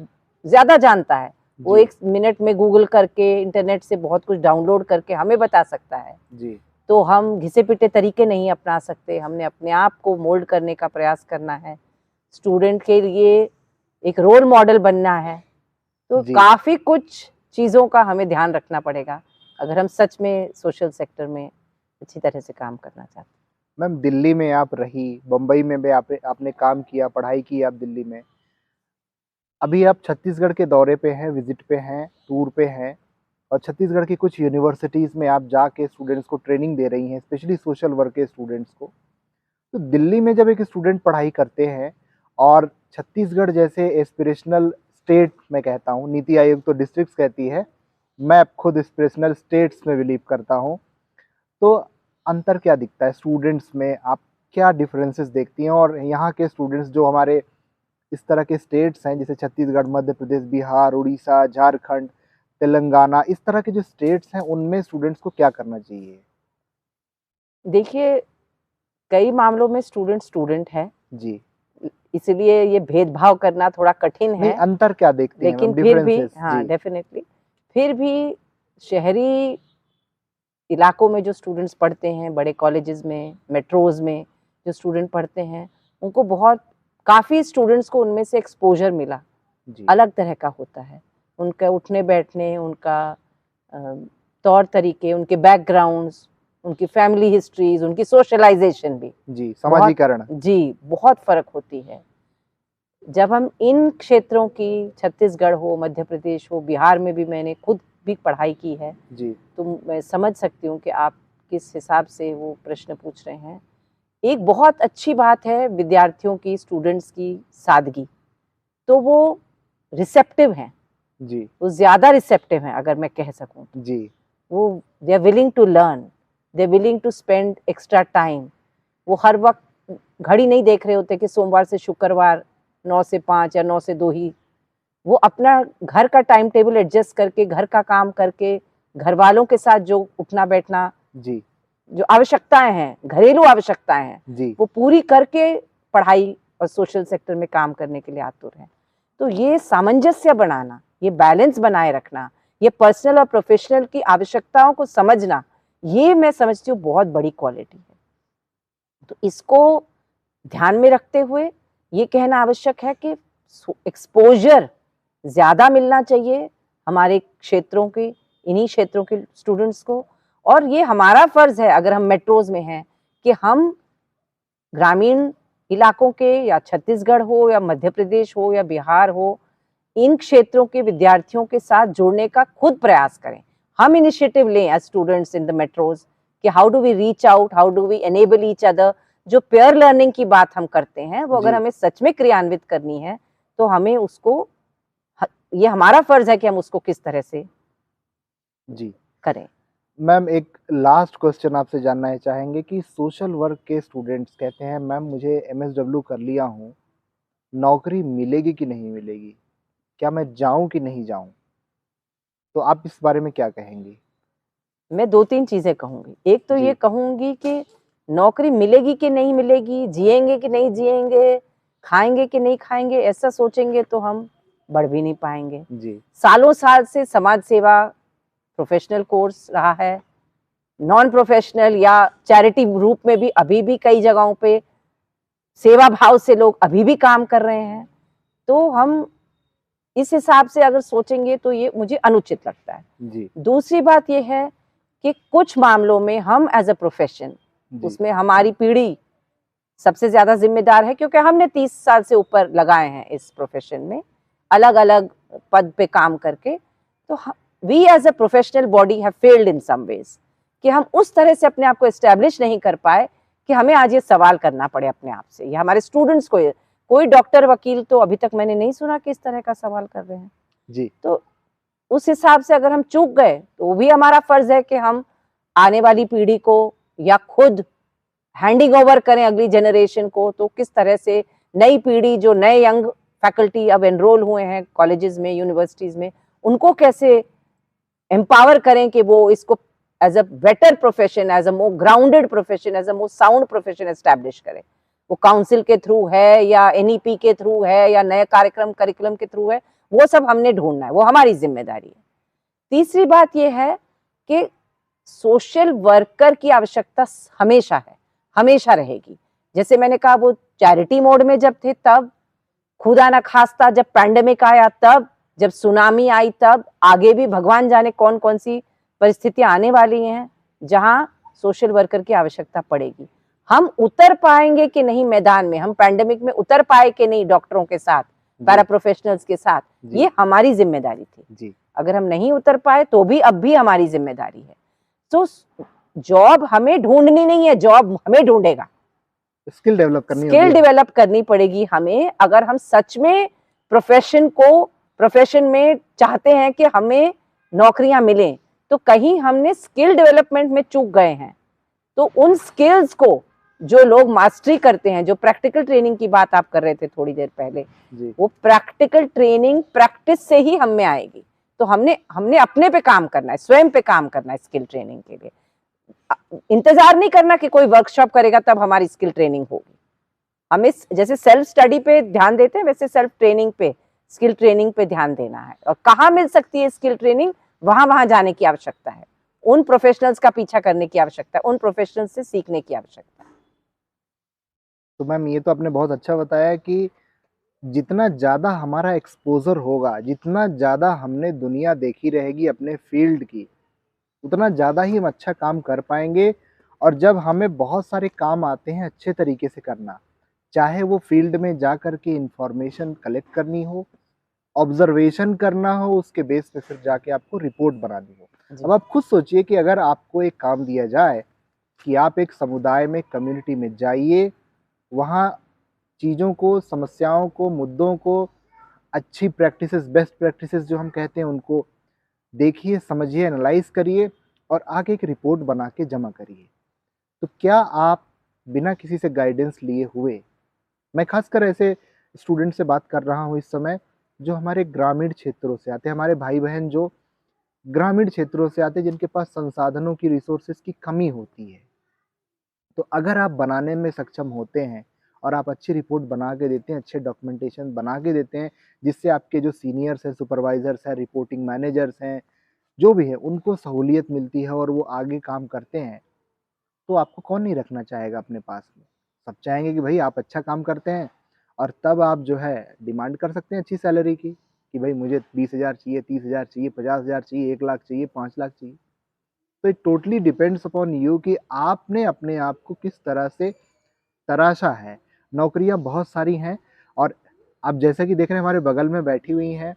ज़्यादा जानता है, वो जी, 1 मिनट में गूगल करके इंटरनेट से बहुत कुछ डाउनलोड करके हमें बता सकता है। जी, तो हम घिसे-पिटे तरीके नहीं अपना सकते, हमने अपने आप को मोल्ड करने का प्रयास करना है। स्टूडेंट के लिए एक रोल मॉडल बनना है, तो जी। काफ़ी कुछ चीज़ों का हमें ध्यान रखना पड़ेगा, अगर हम सच में सोशल सेक्टर में अच्छी तरह से काम करना चाहते हैं। मैम, दिल्ली में आप रही, बम्बई में भी आपने काम किया, पढ़ाई की आप दिल्ली में। अभी आप छत्तीसगढ़ के दौरे पे हैं, विज़िट पे हैं, टूर पे हैं और छत्तीसगढ़ की कुछ यूनिवर्सिटीज़ में आप जाके स्टूडेंट्स को ट्रेनिंग दे रही हैं, स्पेशली सोशल वर्क के स्टूडेंट्स को। तो दिल्ली में जब एक स्टूडेंट पढ़ाई करते हैं और छत्तीसगढ़ जैसे एस्पिरेशनल स्टेट मैं कहता हूँ, नीति आयोग तो डिस्ट्रिक्ट्स कहती है, मैं खुद एस्पिरेशनल स्टेट्स में बिलीव करता हूँ। तो अंतर क्या दिखता है स्टूडेंट्स में? आप क्या डिफरेंसेस देखती हैं? और यहाँ के स्टूडेंट्स जो हमारे इस तरह के स्टेट्स हैं जैसे छत्तीसगढ़, मध्य प्रदेश, बिहार, उड़ीसा, झारखंड, तेलंगाना, इस तरह के जो स्टेट्स हैं उनमें स्टूडेंट्स को क्या करना चाहिए? देखिए, कई मामलों में स्टूडेंट है, जी। इसलिए ये भेदभाव करना थोड़ा कठिन नहीं, है। अंतर क्या देखती हैं लेकिन मैम, फिर भी डिफरेंसेस? हाँ, जी, डेफिनेटली फिर भी शहरी इलाकों में जो स्टूडेंट्स पढ़ते हैं, बड़े कॉलेजेस में, मेट्रोज़ में जो स्टूडेंट पढ़ते हैं, उनको काफ़ी स्टूडेंट्स को उनमें से एक्सपोज़र मिला, जी, अलग तरह का होता है। उनका उठने-बैठने, उनका अ, तौर-तरीके, उनके बैकग्राउंड्स, उनकी फैमिली हिस्ट्रीज़, उनकी सोशलाइज़ेशन भी जी, बहुत समाजीकरण। जी, बहुत फ़र्क होती है। जब हम इन क्षेत्रों की छत्तीसगढ़ हो, मध्य प्रदेश हो, बिहार में भी मैंने खुद भी पढ़ाई की है, जी, तो मैं समझ सकती हूँ कि आप किस हिसाब से वो प्रश्न पूछ रहे हैं। एक बहुत अच्छी बात है विद्यार्थियों की, स्टूडेंट्स की सादगी, तो वो रिसेप्टिव हैं, जी, वो ज़्यादा रिसेप्टिव हैं अगर मैं कह सकूँ। जी, वो they are willing to learn, they are willing to spend extra time. वो हर वक़्त घड़ी नहीं देख रहे होते कि सोमवार से शुक्रवार 9 से 5 या 9 से 2 ही। वो अपना घर का टाइम टेबल एडजस्ट करके, घर का काम करके, घरवालों के साथ जो उठना-बैठना, जी, जो आवश्यकताएँ हैं, घरेलू आवश्यकताएँ हैं, जी, वो पूरी करके पढ़ाई और सोशल सेक्टर में काम करने के लिए आतुर हैं। तो ये सामंजस्य बनाना, ये बैलेंस बनाए रखना, ये पर्सनल और प्रोफ़ेशनल की आवश्यकताओं को समझना, ये मैं समझती हूँ बहुत बड़ी क्वालिटी है। तो इसको ध्यान में रखते हुए ये कहना आवश्यक है कि एक्सपोज़र ज़्यादा मिलना चाहिए हमारे क्षेत्रों के, इन्हीं क्षेत्रों के स्टूडेंट्स को। और ये हमारा फ़र्ज़ है अगर हम मेट्रोज़ में हैं कि हम ग्रामीण इलाकों के या छत्तीसगढ़ हो या मध्य प्रदेश हो या बिहार हो, इन क्षेत्रों के विद्यार्थियों के साथ जुड़ने का खुद प्रयास करें। हम इनिशिएटिव लें as students in the metros कि how do we reach out, how do we enable each other. जो पेयर लर्निंग की बात हम करते हैं, वो अगर जी, हमें सच में क्रियान्वित करनी है, तो हमें उसको ये हमारा फ़र्ज़ है कि हम उसको किस तरह से जी। करें। मैम, एक लास्ट क्वेश्चन आपसे जानना चाहेंगे कि सोशल वर्क के स्टूडेंट्स कहते हैं मैम मुझे एमएसडब्ल्यू कर लिया हूँ, नौकरी मिलेगी कि नहीं मिलेगी? क्या मैं जाऊँ कि नहीं जाऊँ? तो आप इस बारे में क्या कहेंगी? मैं 2-3 चीज़ें कहूँगी। एक तो ये जी, कहूँगी कि नौकरी मिलेगी कि नहीं मिलेगी, जिएँगे कि नहीं जिएँगे, खाएँगे कि नहीं खाएँगे, ऐसा सोचेंगे तो हम बढ़ भी नहीं पाएँगे। जी, सालों साल से समाज सेवा प्रोफ़ेशनल कोर्स रहा है, नॉन प्रोफ़ेशनल या चैरिटी रूप में भी अभी भी कई जगहों पे सेवा भाव से लोग अभी भी काम कर रहे हैं। तो हम इस हिसाब से अगर सोचेंगे तो ये मुझे अनुचित लगता है। जी, दूसरी बात ये है कि कुछ मामलों में हम एज़ अ प्रोफ़ेशन, जी, उसमें हमारी पीढ़ी सबसे ज़्यादा ज़िम्मेदार है क्योंकि हमने 30 साल से ऊपर लगाए हैं इस प्रोफ़ेशन में, अलग-अलग पद पे काम करके। तो we as a professional body have failed in some ways कि हम उस तरह से अपने आप को एस्टैब्लिश नहीं कर पाए कि हमें आज ये सवाल करना पड़े अपने आप से, या हमारे स्टूडेंट्स को। कोई डॉक्टर वकील तो अभी तक मैंने नहीं सुना कि इस तरह का सवाल कर रहे हैं। जी। तो उस हिसाब से अगर हम चूक गए तो वो भी हमारा फर्ज है कि हम आने वाली पीढ़ी को या खुद हैंडिंग ओवर करें अगली जनरेशन को। तो किस तरह से नई पीढ़ी, जो नए यंग फैकल्टी अब एनरोल हुए हैं कॉलेजेस में, यूनिवर्सिटीज में, उनको कैसे एम्पावर करें कि वो इसको as a better profession, as a more grounded profession, as a more sound profession establish करें। वो काउंसिल के थ्रू है या एनईपी के थ्रू है या नए करिकुलम के थ्रू है, वो सब हमने ढूंढना है, वो हमारी जिम्मेदारी है। तीसरी बात यह है कि सोशल वर्कर की आवश्यकता हमेशा है, हमेशा रहेगी। जैसे मैंने कहा, वो चैरिटी मोड में जब थे तब, खुदा ना खास्ता जब पैंडेमिक आया तब, जब सुनामी आई तब, आगे भी भगवान जाने कौन कौन सी परिस्थितियां आने वाली हैं जहां सोशल वर्कर की आवश्यकता पड़ेगी। हम उतर पाएंगे कि नहीं मैदान में, हम पैंडेमिक में उतर पाए कि नहीं डॉक्टरों के साथ, पैरा प्रोफेशनल्स के साथ, ये हमारी जिम्मेदारी थी जी। अगर हम नहीं उतर पाए तो भी अब भी हमारी जिम्मेदारी है। तो जॉब हमें ढूंढनी नहीं है, जॉब हमें ढूंढेगा। स्किल डेवलप करनी स्किल होगी। डेवलप करनी पड़ेगी हमें। अगर हम सच में प्रोफेशन में चाहते हैं कि हमें नौकरियां मिलें, तो कहीं हमने स्किल डेवलपमेंट में चूक गए हैं। तो उन स्किल्स को जो लोग मास्टरी करते हैं, जो प्रैक्टिकल ट्रेनिंग की बात आप कर रहे थे थोड़ी देर पहले, वो प्रैक्टिकल ट्रेनिंग प्रैक्टिस से ही हम में आएगी। तो हमने अपने पे काम करना है, स्वयं पे काम करना है स्किल ट्रेनिंग के लिए। इंतजार नहीं करना कि कोई वर्कशॉप करेगा तब हमारी स्किल ट्रेनिंग होगी। हमें जैसे सेल्फ स्टडी पे ध्यान देते हैं, वैसे सेल्फ ट्रेनिंग पे, स्किल ट्रेनिंग पे ध्यान देना है। और कहाँ मिल सकती है स्किल ट्रेनिंग, वहां जाने की आवश्यकता है, उन प्रोफेशनल्स का पीछा करने की आवश्यकता है, उन प्रोफेशनल्स से सीखने की आवश्यकता है। तो मैम, ये तो आपने बहुत अच्छा बताया कि जितना ज़्यादा हमारा एक्सपोज़र होगा, जितना ज़्यादा हमने दुनिया देखी रहेगी अपने फ़ील्ड की, उतना ज़्यादा ही हम अच्छा काम कर पाएँगे। और जब हमें बहुत सारे काम आते हैं अच्छे तरीके से करना, चाहे वो फ़ील्ड में जा कर के इन्फॉर्मेशन कलेक्ट करनी हो, ऑब्ज़र्वेशन करना हो, उसके बेस पे फिर जाके आपको रिपोर्ट बनानी हो। अब आप खुद सोचिए कि अगर आपको एक काम दिया जाए कि आप एक समुदाय में, कम्युनिटी में जाइए, वहाँ चीज़ों को, समस्याओं को, मुद्दों को, अच्छी प्रैक्टिसेस, बेस्ट प्रैक्टिसेस जो हम कहते हैं, उनको देखिए, समझिए, एनालाइज़ करिए और आके एक रिपोर्ट बना के जमा करिए। तो क्या आप बिना किसी से गाइडेंस लिए हुए, मैं खासकर ऐसे स्टूडेंट से बात कर रहा हूँ इस समय जो हमारे ग्रामीण क्षेत्रों से आते हैं, हमारे भाई-बहन जो ग्रामीण क्षेत्रों से आते हैं, जिनके पास संसाधनों की, रिसोर्सेज़ की कमी होती है। तो अगर आप बनाने में सक्षम होते हैं और आप अच्छी रिपोर्ट बना के देते हैं, अच्छे डॉक्यूमेंटेशन बना के देते हैं, जिससे आपके जो सीनियर्स हैं, सुपरवाइज़र्स हैं, रिपोर्टिंग मैनेजर्स हैं, जो भी है, उनको सहूलियत मिलती है और वो आगे काम करते हैं, तो आपको कौन नहीं रखना चाहेगा अपने पास में। सब चाहेंगे कि भई आप अच्छा काम करते हैं, और तब आप जो है डिमांड कर सकते हैं अच्छी सैलरी की, कि भई मुझे 20,000 चाहिए, 30,000 चाहिए, 50,000 चाहिए, 1 लाख चाहिए, 5 लाख चाहिए। तो it totally depends upon you कि आपने अपने आप को किस तरह से तराशा है। नौकरियाँ बहुत सारी हैं, और आप जैसा कि देख रहे हैं हमारे बगल में बैठी हुई हैं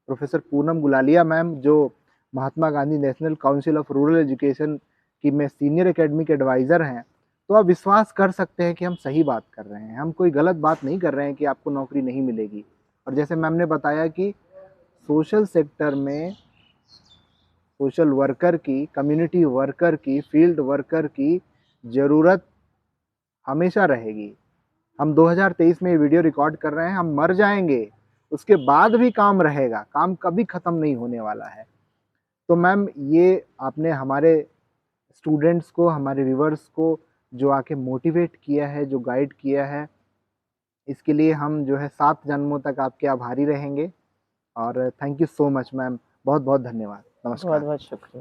प्रोफ़ेसर पूनम गुलालिया मैम, जो Mahatma Gandhi national council of rural education की में सीनियर एकेडमिक एडवाइज़र हैं। तो आप विश्वास कर सकते हैं कि हम सही बात कर रहे हैं, हम कोई गलत बात नहीं कर रहे हैं कि आपको नौकरी नहीं मिलेगी। और जैसे मैम ने बताया कि सोशल सेक्टर में सोशल वर्कर की, कम्युनिटी वर्कर की, फील्ड वर्कर की ज़रूरत हमेशा रहेगी। हम 2023 में ये वीडियो रिकॉर्ड कर रहे हैं, हम मर जाएँगे, उसके बाद भी काम रहेगा, काम कभी ख़त्म नहीं होने वाला है। तो मैम, ये आपने हमारे स्टूडेंट्स को, हमारे व्यूअर्स को जो आके मोटिवेट किया है, जो गाइड किया है, इसके लिए हम जो है 7 जन्मों तक आपके आभारी रहेंगे। और thank you so much ma'am, बहुत-बहुत धन्यवाद। नमस्कार। बहुत बहुत शुक्रिया।